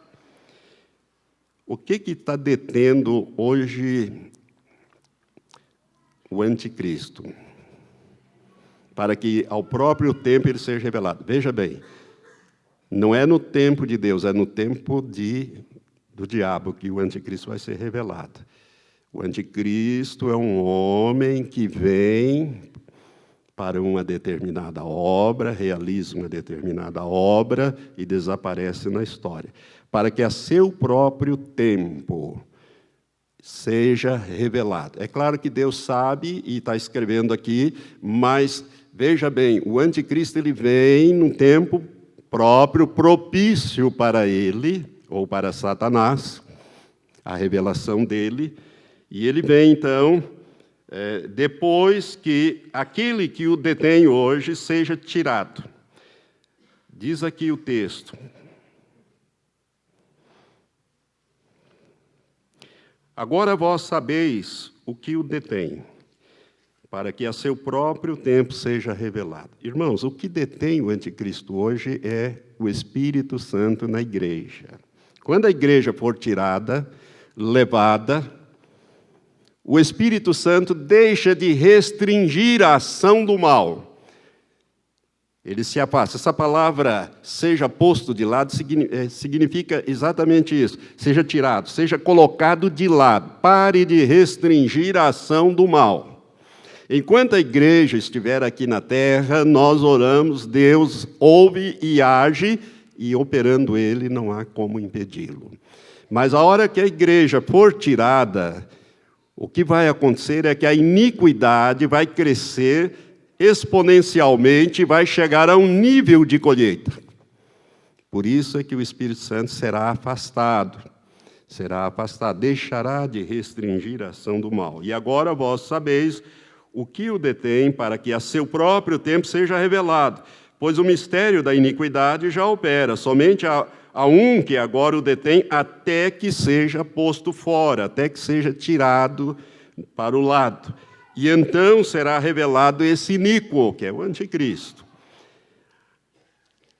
S1: O que está detendo hoje o anticristo? Para que ao próprio tempo ele seja revelado. Veja bem, não é no tempo de Deus, é no tempo do diabo que o anticristo vai ser revelado. O anticristo é um homem que vem para uma determinada obra, realiza uma determinada obra e desaparece na história, para que a seu próprio tempo seja revelado. É claro que Deus sabe e está escrevendo aqui, mas veja bem, o anticristo ele vem num tempo próprio, propício para ele, ou para Satanás, a revelação dele, e ele vem então depois que aquele que o detém hoje seja tirado. Diz aqui o texto: agora vós sabeis o que o detém, para que a seu próprio tempo seja revelado. Irmãos, o que detém o anticristo hoje é o Espírito Santo na igreja. Quando a igreja for tirada, levada, o Espírito Santo deixa de restringir a ação do mal. Ele se afasta. Essa palavra, seja posto de lado, significa exatamente isso. Seja tirado, seja colocado de lado. Pare de restringir a ação do mal. Enquanto a igreja estiver aqui na terra, nós oramos, Deus ouve e age, e operando Ele não há como impedi-lo. Mas a hora que a igreja for tirada, o que vai acontecer é que a iniquidade vai crescer exponencialmente, vai chegar a um nível de colheita. Por isso é que o Espírito Santo será afastado, deixará de restringir a ação do mal. E agora vós sabeis o que o detém, para que a seu próprio tempo seja revelado, pois o mistério da iniquidade já opera, somente há um que agora o detém, até que seja posto fora, até que seja tirado para o lado. E então será revelado esse iníquo, que é o anticristo.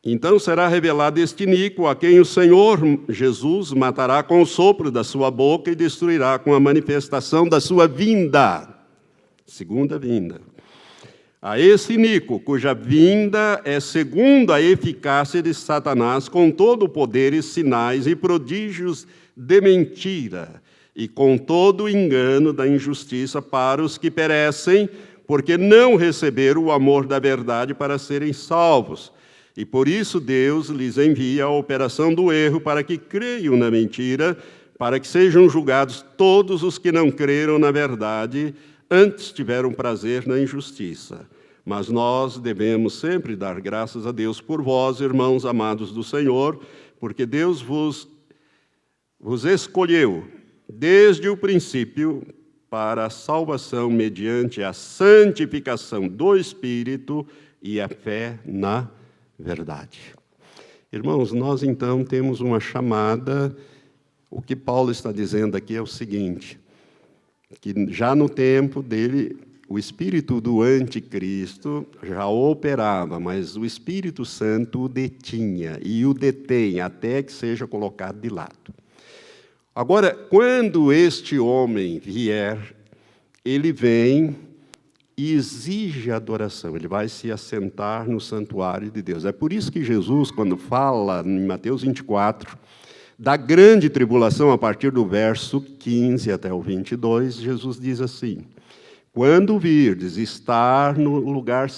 S1: Então será revelado este iníquo, a quem o Senhor Jesus matará com o sopro da sua boca e destruirá com a manifestação da sua vinda, segunda vinda. A esse iníquo, cuja vinda é segundo a eficácia de Satanás, com todo o poder e sinais e prodígios de mentira, e com todo o engano da injustiça para os que perecem, porque não receberam o amor da verdade para serem salvos. E por isso Deus lhes envia a operação do erro, para que creiam na mentira, para que sejam julgados todos os que não creram na verdade, antes tiveram prazer na injustiça. Mas nós devemos sempre dar graças a Deus por vós, irmãos amados do Senhor, porque Deus vos escolheu desde o princípio para a salvação mediante a santificação do Espírito e a fé na verdade. Irmãos, nós então temos uma chamada. O que Paulo está dizendo aqui é o seguinte, que já no tempo dele, o espírito do anticristo já operava, mas o Espírito Santo o detinha e o detém até que seja colocado de lado. Agora, quando este homem vier, ele vem e exige adoração, ele vai se assentar no santuário de Deus. É por isso que Jesus, quando fala em Mateus 24, da grande tribulação, a partir do verso 15 até o 22, Jesus diz assim: quando virdes estar no lugar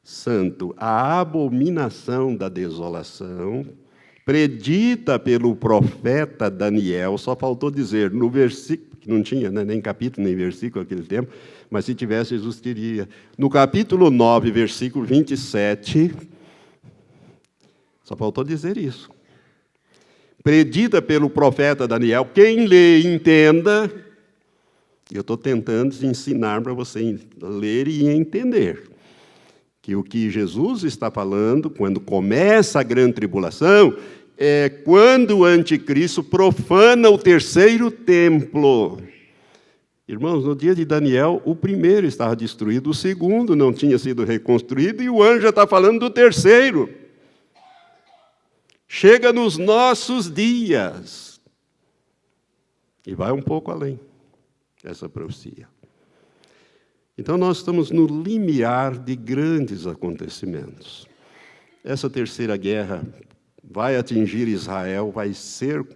S1: santo a abominação da desolação, predita pelo profeta Daniel, só faltou dizer no versículo, que não tinha nem capítulo nem versículo naquele tempo, mas se tivesse, Jesus teria. No capítulo 9, versículo 27, só faltou dizer isso. Predita pelo profeta Daniel, quem lê e entenda, eu estou tentando ensinar para você ler e entender, que o que Jesus está falando, quando começa a grande tribulação, é quando o anticristo profana o terceiro templo. Irmãos, no dia de Daniel, o primeiro estava destruído, o segundo não tinha sido reconstruído, e o anjo já está falando do terceiro. Chega nos nossos dias, e vai um pouco além essa profecia. Então, nós estamos no limiar de grandes acontecimentos. Essa terceira guerra vai atingir Israel, vai ser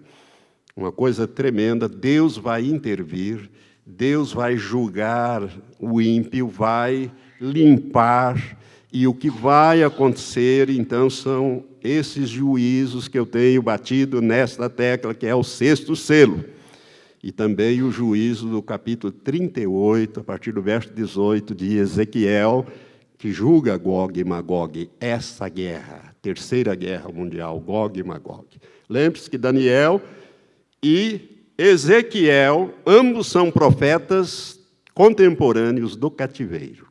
S1: uma coisa tremenda. Deus vai intervir, Deus vai julgar o ímpio, vai limpar, e o que vai acontecer, então, são esses juízos que eu tenho batido nesta tecla, que é o sexto selo. e também o juízo do capítulo 38, a partir do verso 18 de Ezequiel, que julga Gog e Magog, essa guerra, terceira guerra mundial, Gog e Magog. Lembre-se que Daniel e Ezequiel, ambos são profetas contemporâneos do cativeiro.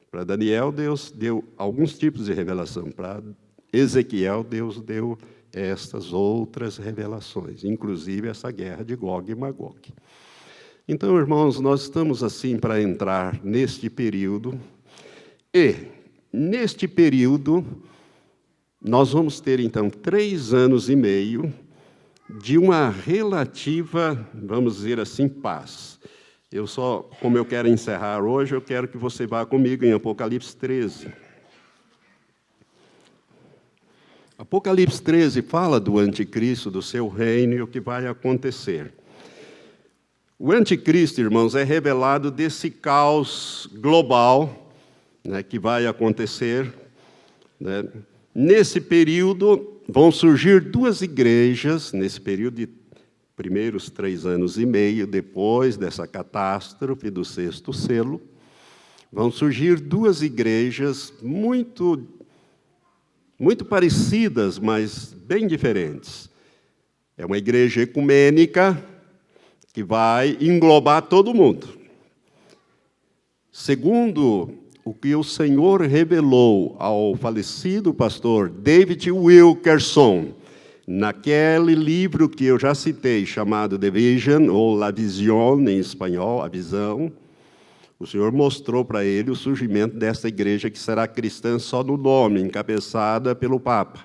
S1: Para Daniel, Deus deu alguns tipos de revelação. Para Ezequiel, Deus deu estas outras revelações, inclusive essa guerra de Gog e Magog. Então, irmãos, nós estamos assim para entrar neste período, e neste período nós vamos ter então 3 anos e meio de uma relativa, vamos dizer assim, paz. Como eu quero encerrar hoje, eu quero que você vá comigo em Apocalipse 13. Apocalipse 13 fala do anticristo, do seu reino e o que vai acontecer. O anticristo, irmãos, é revelado desse caos global, né, que vai acontecer. Né? Nesse período, vão surgir 2 igrejas, nesse período de primeiros 3 anos e meio, depois dessa catástrofe do 6º selo, vão surgir 2 igrejas muito parecidas, mas bem diferentes. É uma igreja ecumênica que vai englobar todo mundo. Segundo o que o Senhor revelou ao falecido pastor David Wilkerson, naquele livro que eu já citei, chamado The Vision, ou La Vision em espanhol, a visão, o Senhor mostrou para ele o surgimento dessa igreja que será cristã só no nome, encabeçada pelo Papa.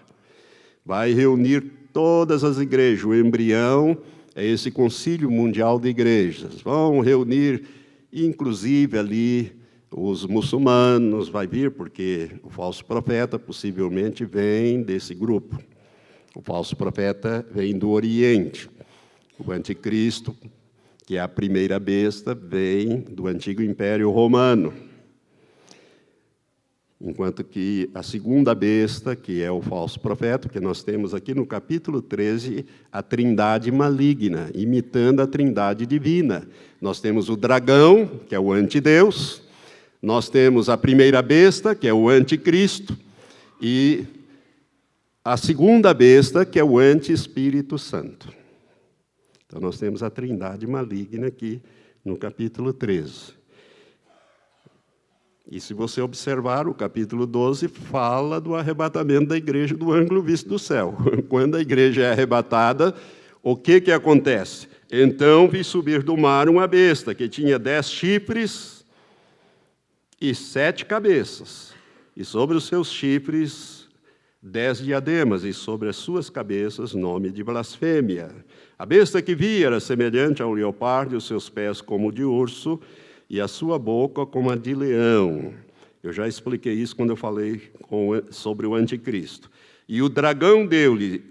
S1: Vai reunir todas as igrejas. O embrião é esse Concílio Mundial de Igrejas. Vão reunir, inclusive, ali os muçulmanos. Vai vir, porque o falso profeta possivelmente vem desse grupo. O falso profeta vem do Oriente. O anticristo, que é a primeira besta, vem do antigo Império Romano. Enquanto que a segunda besta, que é o falso profeta, que nós temos aqui no capítulo 13, a trindade maligna, imitando a trindade divina. Nós temos o dragão, que é o antideus, nós temos a primeira besta, que é o anticristo, e a segunda besta, que é o anti-Espírito Santo. Então, nós temos a trindade maligna aqui no capítulo 13. E se você observar, o capítulo 12 fala do arrebatamento da igreja do ângulo visto do céu. Quando a igreja é arrebatada, o que acontece? Então vi subir do mar uma besta, que tinha 10 chifres e 7 cabeças, e sobre os seus chifres 10 diademas, e sobre as suas cabeças nome de blasfêmia. A besta que vi era semelhante ao leopardo, e os seus pés como de urso, e a sua boca como a de leão. Eu já expliquei isso quando eu falei sobre o anticristo. E o dragão deu-lhe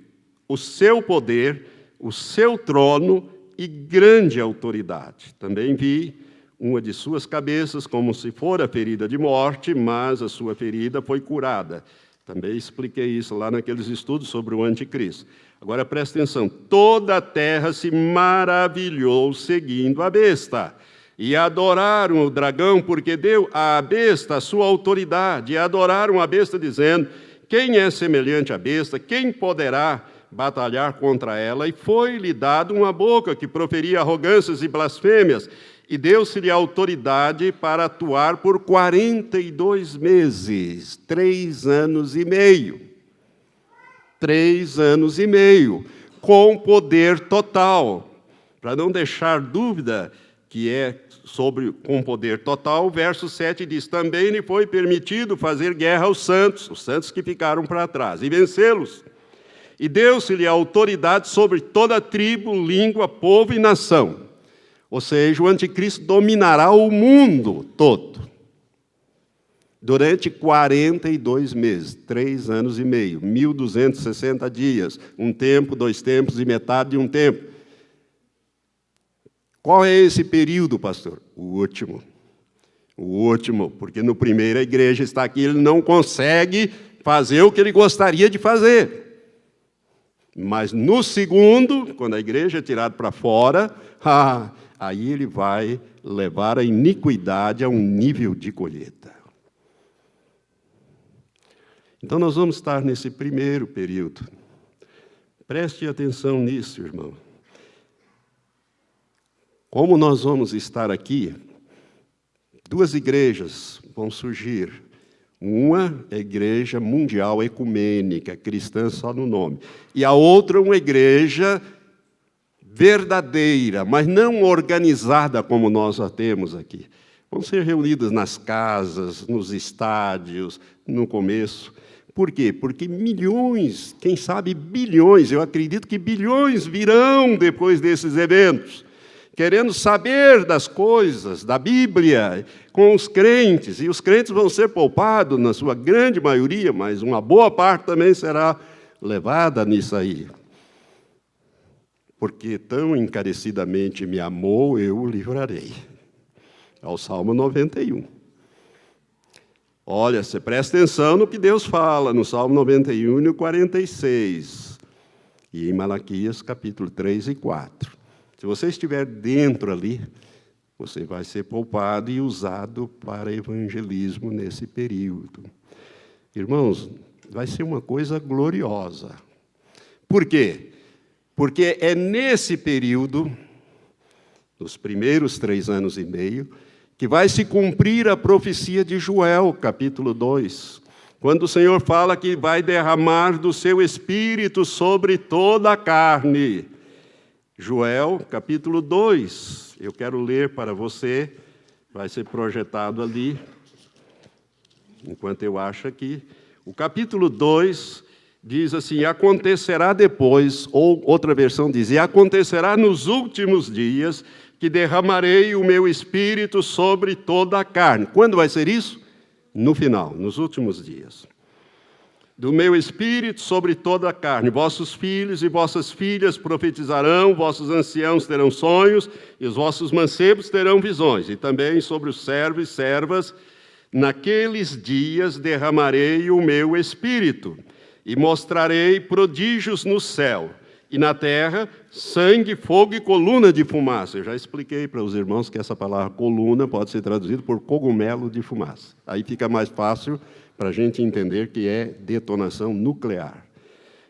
S1: o seu poder, o seu trono e grande autoridade. Também vi uma de suas cabeças como se fora ferida de morte, mas a sua ferida foi curada. Também expliquei isso lá naqueles estudos sobre o anticristo. Agora, presta atenção. Toda a terra se maravilhou seguindo a besta. E adoraram o dragão, porque deu à besta a sua autoridade. E adoraram a besta, dizendo: quem é semelhante à besta? Quem poderá batalhar contra ela? E foi-lhe dado uma boca que proferia arrogâncias e blasfêmias. E deu-se-lhe autoridade para atuar por 42 meses, 3 anos e meio. 3 anos e meio, com poder total. Para não deixar dúvida que é com poder total, o verso 7 diz: também lhe foi permitido fazer guerra aos santos, os santos que ficaram para trás, e vencê-los. E deu-se-lhe autoridade sobre toda tribo, língua, povo e nação. Ou seja, o anticristo dominará o mundo todo. Durante 42 meses, 3 anos e meio, 1.260 dias, 1 tempo, 2 tempos e metade de 1 tempo. Qual é esse período, pastor? O último. O último, porque no primeiro a igreja está aqui, ele não consegue fazer o que ele gostaria de fazer. Mas no segundo, quando a igreja é tirada para fora, aí ele vai levar a iniquidade a um nível de colheita. Então nós vamos estar nesse primeiro período. Preste atenção nisso, irmão. Como nós vamos estar aqui, duas igrejas vão surgir. Uma é a igreja mundial ecumênica, cristã só no nome. E a outra uma igreja verdadeira, mas não organizada como nós a temos aqui. Vão ser reunidas nas casas, nos estádios, no começo. Por quê? Porque milhões, quem sabe bilhões, eu acredito que bilhões virão depois desses eventos, querendo saber das coisas, da Bíblia, com os crentes. E os crentes vão ser poupados, na sua grande maioria, mas uma boa parte também será levada nisso aí. Porque tão encarecidamente me amou, eu o livrarei. Ao Salmo 91. Olha, você presta atenção no que Deus fala no Salmo 91 e no 46. E em Malaquias, capítulo 3 e 4. Se você estiver dentro ali, você vai ser poupado e usado para evangelismo nesse período. Irmãos, vai ser uma coisa gloriosa. Por quê? Porque é nesse período, nos primeiros 3 anos e meio, que vai se cumprir a profecia de Joel, capítulo 2, quando o Senhor fala que vai derramar do seu Espírito sobre toda a carne. Joel, capítulo 2, eu quero ler para você, vai ser projetado ali, enquanto eu acho aqui. O capítulo 2 diz assim: acontecerá depois, ou outra versão diz, e acontecerá nos últimos dias, que derramarei o meu Espírito sobre toda a carne. Quando vai ser isso? No final, nos últimos dias. Do meu Espírito sobre toda a carne. Vossos filhos e vossas filhas profetizarão, vossos anciãos terão sonhos, e os vossos mancebos terão visões. E também sobre os servos e servas, naqueles dias derramarei o meu Espírito, e mostrarei prodígios no céu, e na terra, sangue, fogo e coluna de fumaça. Eu já expliquei para os irmãos que essa palavra coluna pode ser traduzida por cogumelo de fumaça. Aí fica mais fácil para a gente entender que é detonação nuclear.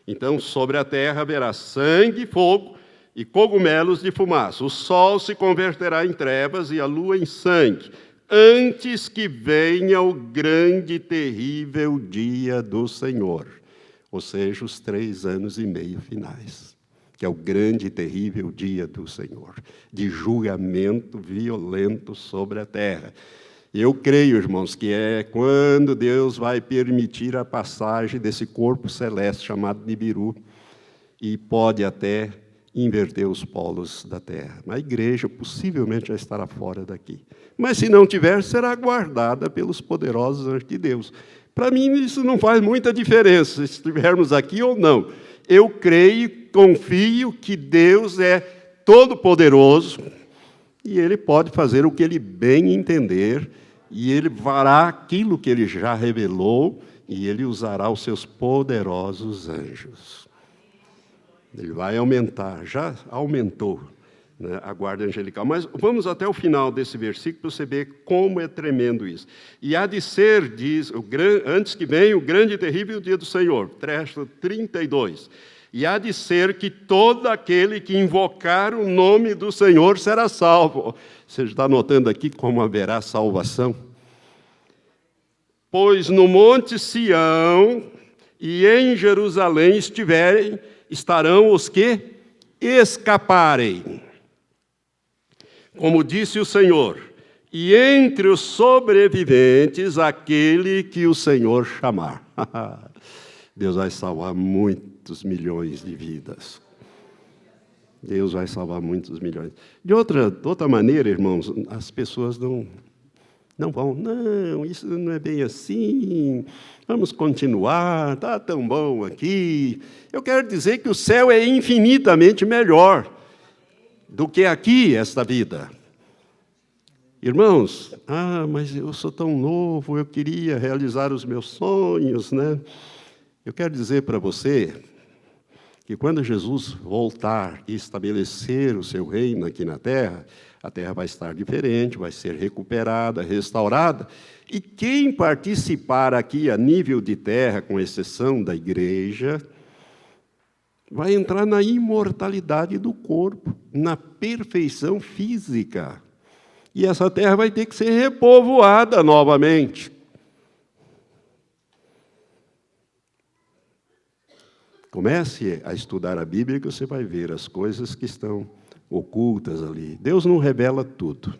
S1: Então, sobre a terra haverá sangue, fogo e cogumelos de fumaça. O sol se converterá em trevas e a lua em sangue, antes que venha o grande e terrível dia do Senhor. Ou seja, os 3 anos e meio finais, que é o grande e terrível dia do Senhor, de julgamento violento sobre a terra. Eu creio, irmãos, que é quando Deus vai permitir a passagem desse corpo celeste chamado Nibiru, e pode até inverter os polos da terra. A igreja possivelmente já estará fora daqui. Mas se não tiver, será guardada pelos poderosos anjos de Deus. Para mim, isso não faz muita diferença, se estivermos aqui ou não. Eu creio, confio que Deus é todo-poderoso e Ele pode fazer o que Ele bem entender, e Ele fará aquilo que Ele já revelou, e Ele usará os seus poderosos anjos. Ele vai aumentar, já aumentou, né, a guarda angelical. Mas vamos até o final desse versículo para você ver como é tremendo isso. E há de ser, diz, antes que venha o grande e terrível dia do Senhor, trecho 32, e há de ser que todo aquele que invocar o nome do Senhor será salvo. Você está notando aqui como haverá salvação? Pois no monte Sião e em Jerusalém estarão os que escaparem. Como disse o Senhor, e entre os sobreviventes, aquele que o Senhor chamar. Deus vai salvar muitos milhões de vidas. Deus vai salvar muitos milhões. De outra maneira, irmãos, as pessoas não vão, não, isso não é bem assim, vamos continuar, está tão bom aqui. Eu quero dizer que o céu é infinitamente melhor do que aqui, esta vida. Irmãos, mas eu sou tão novo, eu queria realizar os meus sonhos, né? Eu quero dizer para você que quando Jesus voltar e estabelecer o seu reino aqui na terra, a terra vai estar diferente, vai ser recuperada, restaurada, e quem participar aqui a nível de terra, com exceção da igreja, vai entrar na imortalidade do corpo, na perfeição física. E essa terra vai ter que ser repovoada novamente. Comece a estudar a Bíblia que você vai ver as coisas que estão ocultas ali. Deus não revela tudo.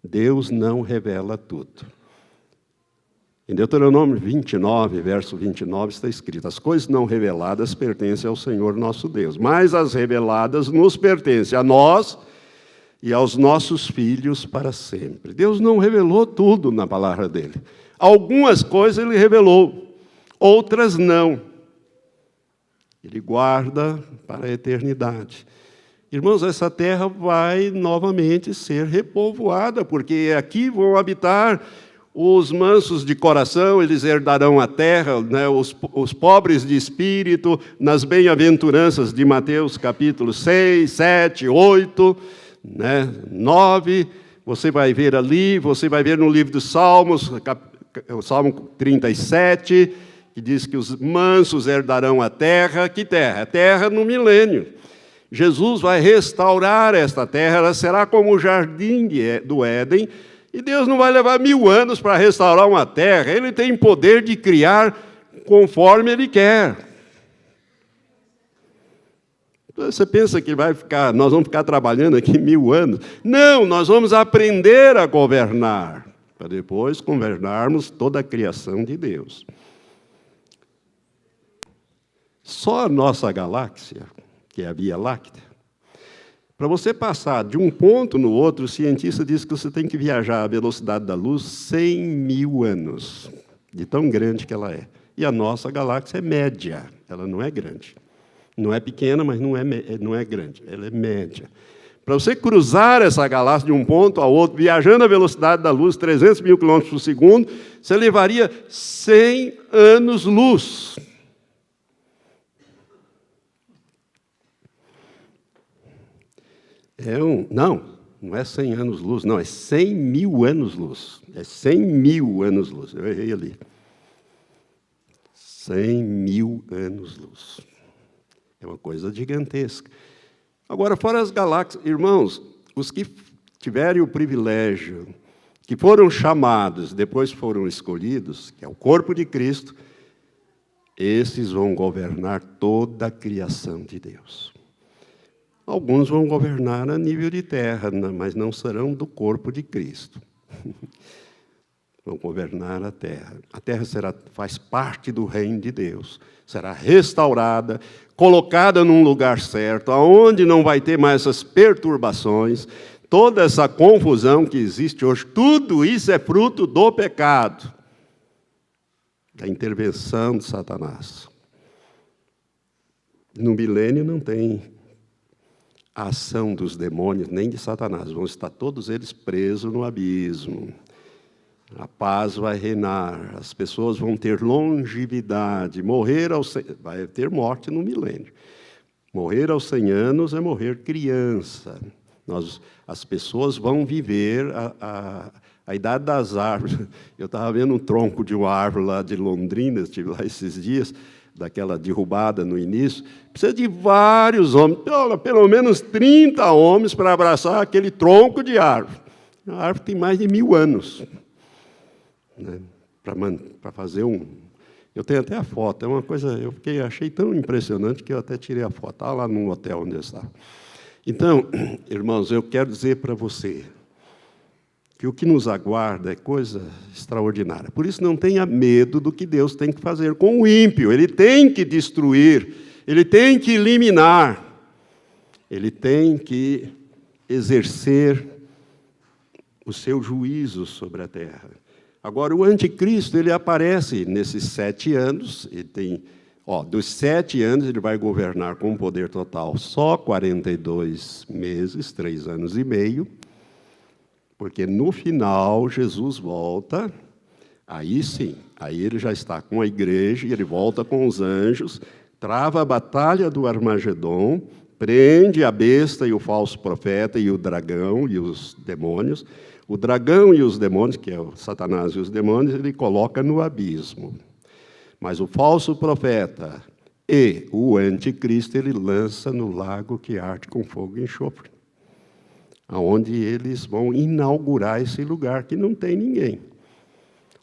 S1: Deus não revela tudo. Em Deuteronômio 29, verso 29, está escrito: as coisas não reveladas pertencem ao Senhor nosso Deus, mas as reveladas nos pertencem a nós e aos nossos filhos para sempre. Deus não revelou tudo na palavra dele. Algumas coisas ele revelou, outras não. Ele guarda para a eternidade. Irmãos, essa terra vai novamente ser repovoada, porque aqui vão habitar os mansos de coração, eles herdarão a terra, né? Os pobres de espírito, nas bem-aventuranças de Mateus capítulo 6, 7, 8, né? 9, você vai ver ali, você vai ver no livro dos Salmos, o Salmo 37, que diz que os mansos herdarão a terra. Que terra? A terra no milênio. Jesus vai restaurar esta terra, ela será como o jardim do Éden, e Deus não vai levar 1000 anos para restaurar uma terra. Ele tem poder de criar conforme Ele quer. Você pensa que nós vamos ficar trabalhando aqui 1000 anos? Não, nós vamos aprender a governar, para depois governarmos toda a criação de Deus. Só a nossa galáxia, que é a Via Láctea, para você passar de um ponto no outro, o cientista diz que você tem que viajar à velocidade da luz 100.000 anos, de tão grande que ela é. E a nossa galáxia é média, ela não é grande. Não é pequena, mas não é grande, ela é média. Para você cruzar essa galáxia de um ponto ao outro, viajando à velocidade da luz, 300.000 km por segundo, você levaria 100 anos-luz. Não é 100 anos-luz, não, é 100.000 anos-luz. É 100.000 anos-luz, eu errei ali. 100.000 anos-luz. É uma coisa gigantesca. Agora, fora as galáxias, irmãos, os que tiverem o privilégio, que foram chamados, depois foram escolhidos, que é o corpo de Cristo, esses vão governar toda a criação de Deus. Alguns vão governar a nível de terra, mas não serão do corpo de Cristo. Vão governar a terra. A terra faz parte do reino de Deus. Será restaurada, colocada num lugar certo, onde não vai ter mais essas perturbações, toda essa confusão que existe hoje. Tudo isso é fruto do pecado, da intervenção de Satanás. No milênio não tem a ação dos demônios, nem de Satanás. Vão estar todos eles presos no abismo. A paz vai reinar, as pessoas vão ter longevidade. Vai ter morte no milênio. Morrer aos 100 anos é morrer criança. As pessoas vão viver a idade das árvores. Eu estava vendo um tronco de uma árvore lá de Londrina, estive lá esses dias, daquela derrubada no início. Precisa de vários homens, pelo menos 30 homens para abraçar aquele tronco de árvore. A árvore tem mais de 1000 anos. Né, para fazer Eu tenho até a foto, é uma coisa, achei tão impressionante que eu até tirei a foto, estava lá no hotel onde eu estava. Então, irmãos, eu quero dizer para você que o que nos aguarda é coisa extraordinária. Por isso, não tenha medo do que Deus tem que fazer com o ímpio. Ele tem que destruir, ele tem que eliminar, ele tem que exercer o seu juízo sobre a terra. Agora, o anticristo, ele aparece nesses 7 anos, ele tem, dos 7 anos, ele vai governar com poder total só 42 meses, 3 anos e meio, porque no final Jesus volta, aí sim, aí ele já está com a igreja, e ele volta com os anjos, trava a batalha do Armagedon, prende a besta e o falso profeta e o dragão e os demônios. O dragão e os demônios, que é o Satanás e os demônios, ele coloca no abismo. Mas o falso profeta e o anticristo ele lança no lago que arde com fogo e enxofre, aonde eles vão inaugurar esse lugar que não tem ninguém.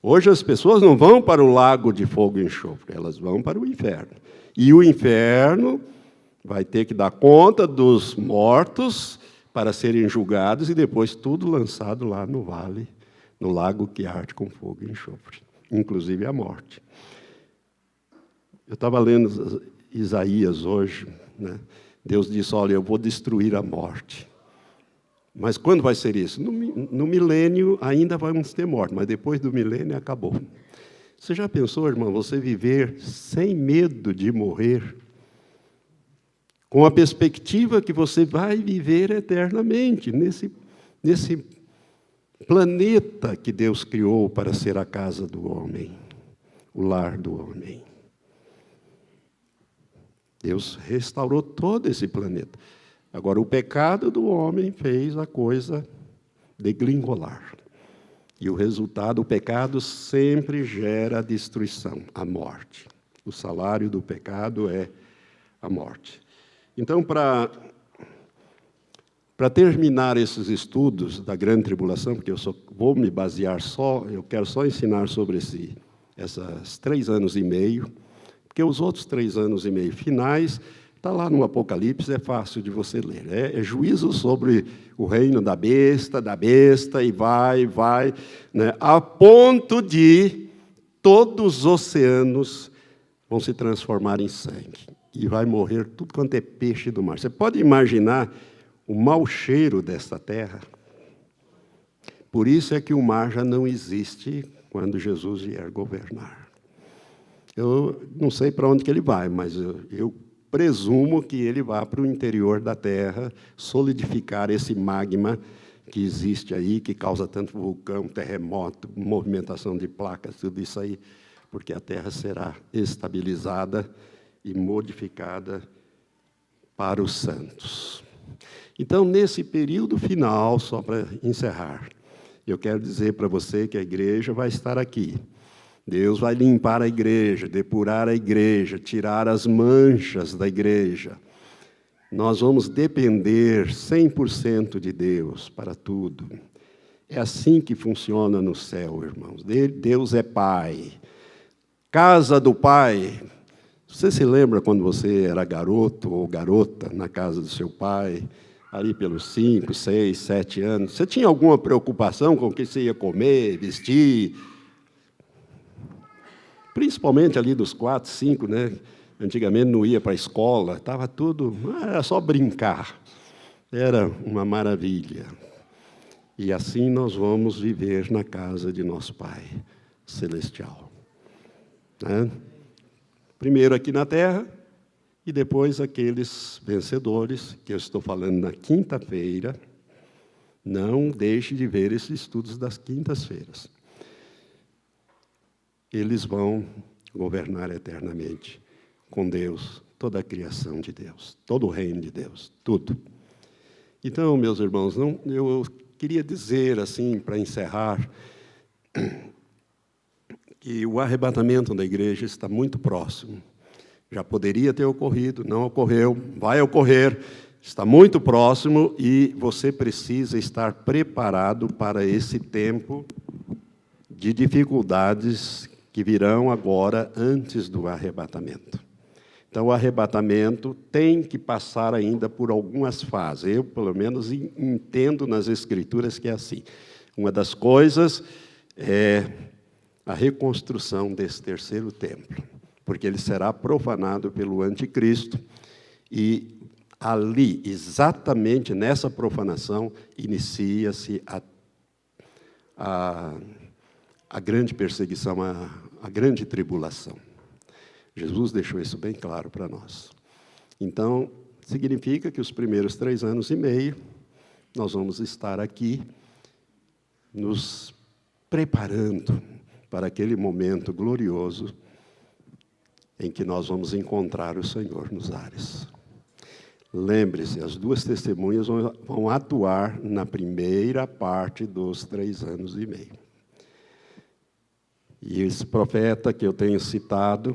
S1: Hoje as pessoas não vão para o lago de fogo e enxofre, elas vão para o inferno. E o inferno vai ter que dar conta dos mortos para serem julgados e depois tudo lançado lá no vale, no lago que arde com fogo e enxofre, inclusive a morte. Eu estava lendo Isaías hoje, né? Deus disse, olha, eu vou destruir a morte. Mas quando vai ser isso? No milênio ainda vamos ter morte, mas depois do milênio acabou. Você já pensou, irmão, você viver sem medo de morrer, com a perspectiva que você vai viver eternamente nesse planeta que Deus criou para ser a casa do homem, o lar do homem. Deus restaurou todo esse planeta. Agora, o pecado do homem fez a coisa degringolar. E o resultado, o pecado sempre gera destruição, a morte. O salário do pecado é a morte. Então, para terminar esses estudos da grande tribulação, porque eu só vou me basear eu quero só ensinar sobre esses 3 anos e meio, porque os outros 3 anos e meio finais está lá no Apocalipse, é fácil de você ler. É juízo sobre o reino da besta, e vai, né, a ponto de todos os oceanos vão se transformar em sangue. E vai morrer tudo quanto é peixe do mar. Você pode imaginar o mau cheiro desta terra? Por isso é que o mar já não existe quando Jesus vier governar. Eu não sei para onde que ele vai, mas eu presumo que ele vá para o interior da Terra, solidificar esse magma que existe aí, que causa tanto vulcão, terremoto, movimentação de placas, tudo isso aí, porque a Terra será estabilizada e modificada para os santos. Então, nesse período final, só para encerrar, eu quero dizer para você que a igreja vai estar aqui. Deus vai limpar a igreja, depurar a igreja, tirar as manchas da igreja. Nós vamos depender 100% de Deus para tudo. É assim que funciona no céu, irmãos. Deus é Pai. Casa do Pai. Você se lembra quando você era garoto ou garota na casa do seu pai, ali pelos 5, 6, 7 anos? Você tinha alguma preocupação com o que você ia comer, vestir? Principalmente ali dos 4, 5, né? Antigamente não ia para a escola, estava tudo, era só brincar. Era uma maravilha. E assim nós vamos viver na casa de nosso Pai Celestial. Né? Primeiro aqui na terra, e depois aqueles vencedores, que eu estou falando na quinta-feira. Não deixe de ver esses estudos das quintas-feiras. Eles vão governar eternamente com Deus, toda a criação de Deus, todo o reino de Deus, tudo. Então, meus irmãos, eu queria dizer, assim, para encerrar, que o arrebatamento da igreja está muito próximo. Já poderia ter ocorrido, não ocorreu, vai ocorrer, está muito próximo e você precisa estar preparado para esse tempo de dificuldades que virão agora antes do arrebatamento. Então, o arrebatamento tem que passar ainda por algumas fases. Eu, pelo menos, entendo nas Escrituras que é assim. Uma das coisas é a reconstrução desse terceiro templo, porque ele será profanado pelo anticristo, e ali, exatamente nessa profanação, inicia-se a grande perseguição, a grande tribulação. Jesus deixou isso bem claro para nós. Então, significa que os primeiros 3 anos e meio, nós vamos estar aqui, nos preparando para aquele momento glorioso em que nós vamos encontrar o Senhor nos ares. Lembre-se, as duas testemunhas vão atuar na primeira parte dos 3 anos e meio. E esse profeta que eu tenho citado,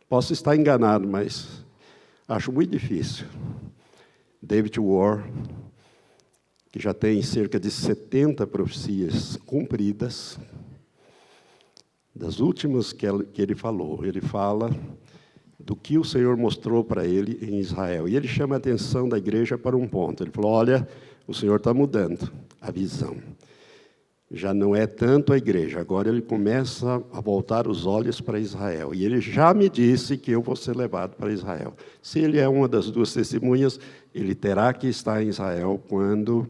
S1: posso estar enganado, mas acho muito difícil. David Warr, que já tem cerca de 70 profecias cumpridas, das últimas que ele falou. Ele fala do que o Senhor mostrou para ele em Israel. E ele chama a atenção da igreja para um ponto. Ele falou, olha, o Senhor está mudando a visão. Já não é tanto a igreja, agora ele começa a voltar os olhos para Israel. E ele já me disse que eu vou ser levado para Israel. Se ele é uma das duas testemunhas, ele terá que estar em Israel quando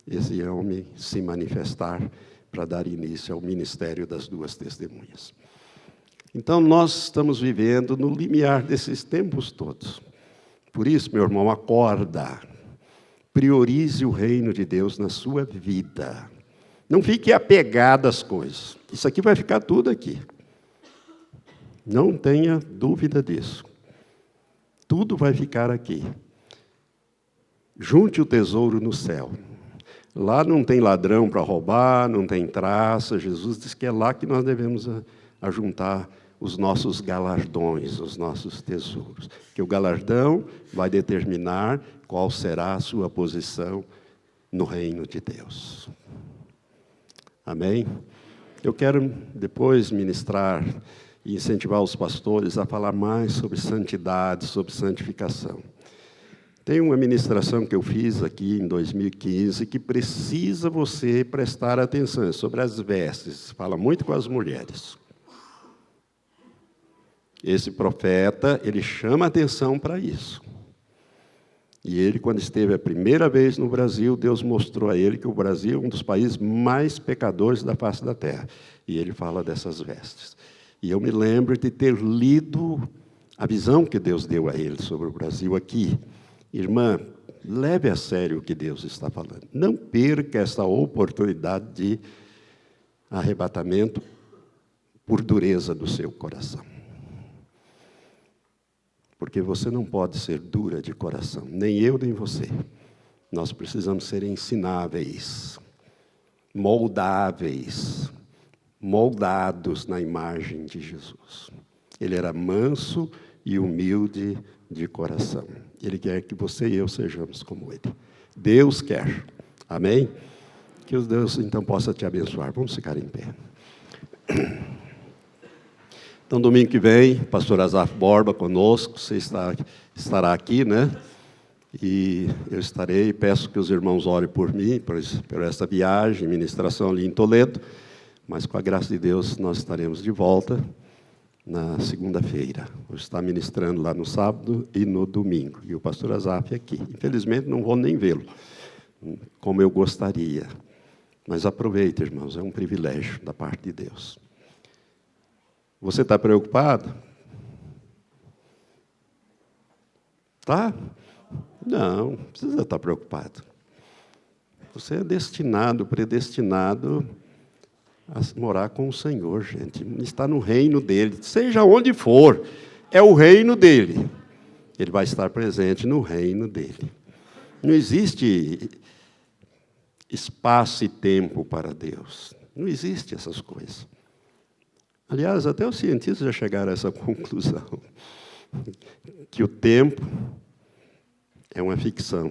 S1: esse homem se manifestar para dar início ao ministério das duas testemunhas. Então, nós estamos vivendo no limiar desses tempos todos. Por isso, meu irmão, acorda. Priorize o reino de Deus na sua vida. Não fique apegado às coisas. Isso aqui vai ficar tudo aqui. Não tenha dúvida disso. Tudo vai ficar aqui. Junte o tesouro no céu. Lá não tem ladrão para roubar, não tem traça. Jesus diz que é lá que nós devemos ajuntar os nossos galardões, os nossos tesouros. Que o galardão vai determinar qual será a sua posição no reino de Deus. Amém? Eu quero depois ministrar e incentivar os pastores a falar mais sobre santidade, sobre santificação. Tem uma ministração que eu fiz aqui em 2015 que precisa você prestar atenção, sobre as vestes. Fala muito com as mulheres. Esse profeta, ele chama atenção para isso. E ele, quando esteve a primeira vez no Brasil, Deus mostrou a ele que o Brasil é um dos países mais pecadores da face da terra. E ele fala dessas vestes. E eu me lembro de ter lido a visão que Deus deu a ele sobre o Brasil aqui. Irmã, leve a sério o que Deus está falando. Não perca essa oportunidade de arrebatamento por dureza do seu coração. Porque você não pode ser dura de coração, nem eu, nem você. Nós precisamos ser ensináveis, moldáveis, moldados na imagem de Jesus. Ele era manso e humilde de coração. Ele quer que você e eu sejamos como ele. Deus quer. Amém? Que o Deus, então, possa te abençoar. Vamos ficar em pé. Então, domingo que vem, pastor Asaf Borba conosco, você estará aqui, né? E eu estarei, peço que os irmãos orem por mim, por esta viagem, ministração ali em Toledo, mas com a graça de Deus nós estaremos de volta na segunda-feira. Vou estar ministrando lá no sábado e no domingo, e o pastor Asaf aqui. Infelizmente não vou nem vê-lo, como eu gostaria, mas aproveite, irmãos, é um privilégio da parte de Deus. Você está preocupado? Tá? Não, não precisa estar preocupado. Você é destinado, predestinado a morar com o Senhor, gente. Está no reino dele, seja onde for, é o reino dele. Ele vai estar presente no reino dele. Não existe espaço e tempo para Deus. Não existe essas coisas. Aliás, até os cientistas já chegaram a essa conclusão, que o tempo é uma ficção,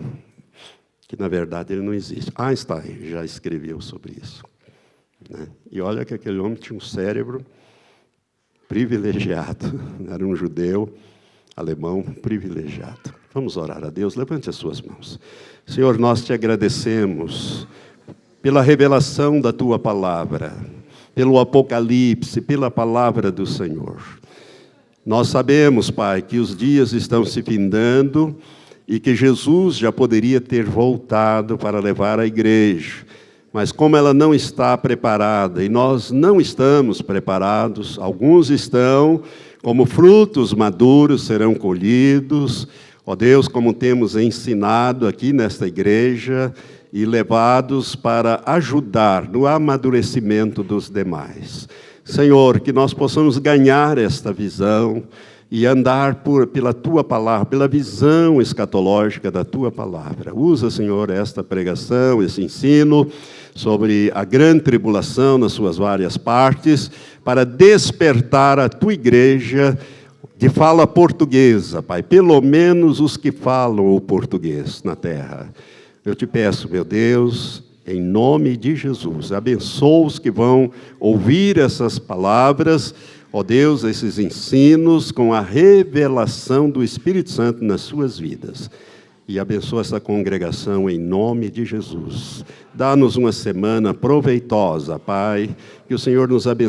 S1: que, na verdade, ele não existe. Einstein já escreveu sobre isso. Né? E olha que aquele homem tinha um cérebro privilegiado, era um judeu alemão privilegiado. Vamos orar a Deus, levante as suas mãos. Senhor, nós te agradecemos pela revelação da tua palavra, pelo Apocalipse, pela palavra do Senhor. Nós sabemos, Pai, que os dias estão se findando e que Jesus já poderia ter voltado para levar a igreja, mas como ela não está preparada, e nós não estamos preparados, alguns estão, como frutos maduros serão colhidos, ó Deus, como temos ensinado aqui nesta igreja, e levados para ajudar no amadurecimento dos demais. Senhor, que nós possamos ganhar esta visão e andar pela Tua palavra, pela visão escatológica da Tua palavra. Usa, Senhor, esta pregação, esse ensino sobre a grande tribulação nas suas várias partes, para despertar a Tua igreja de fala portuguesa, Pai, pelo menos os que falam o português na terra. Eu te peço, meu Deus, em nome de Jesus, abençoa os que vão ouvir essas palavras, ó Deus, esses ensinos, com a revelação do Espírito Santo nas suas vidas. E abençoa essa congregação em nome de Jesus. Dá-nos uma semana proveitosa, Pai, que o Senhor nos abençoe.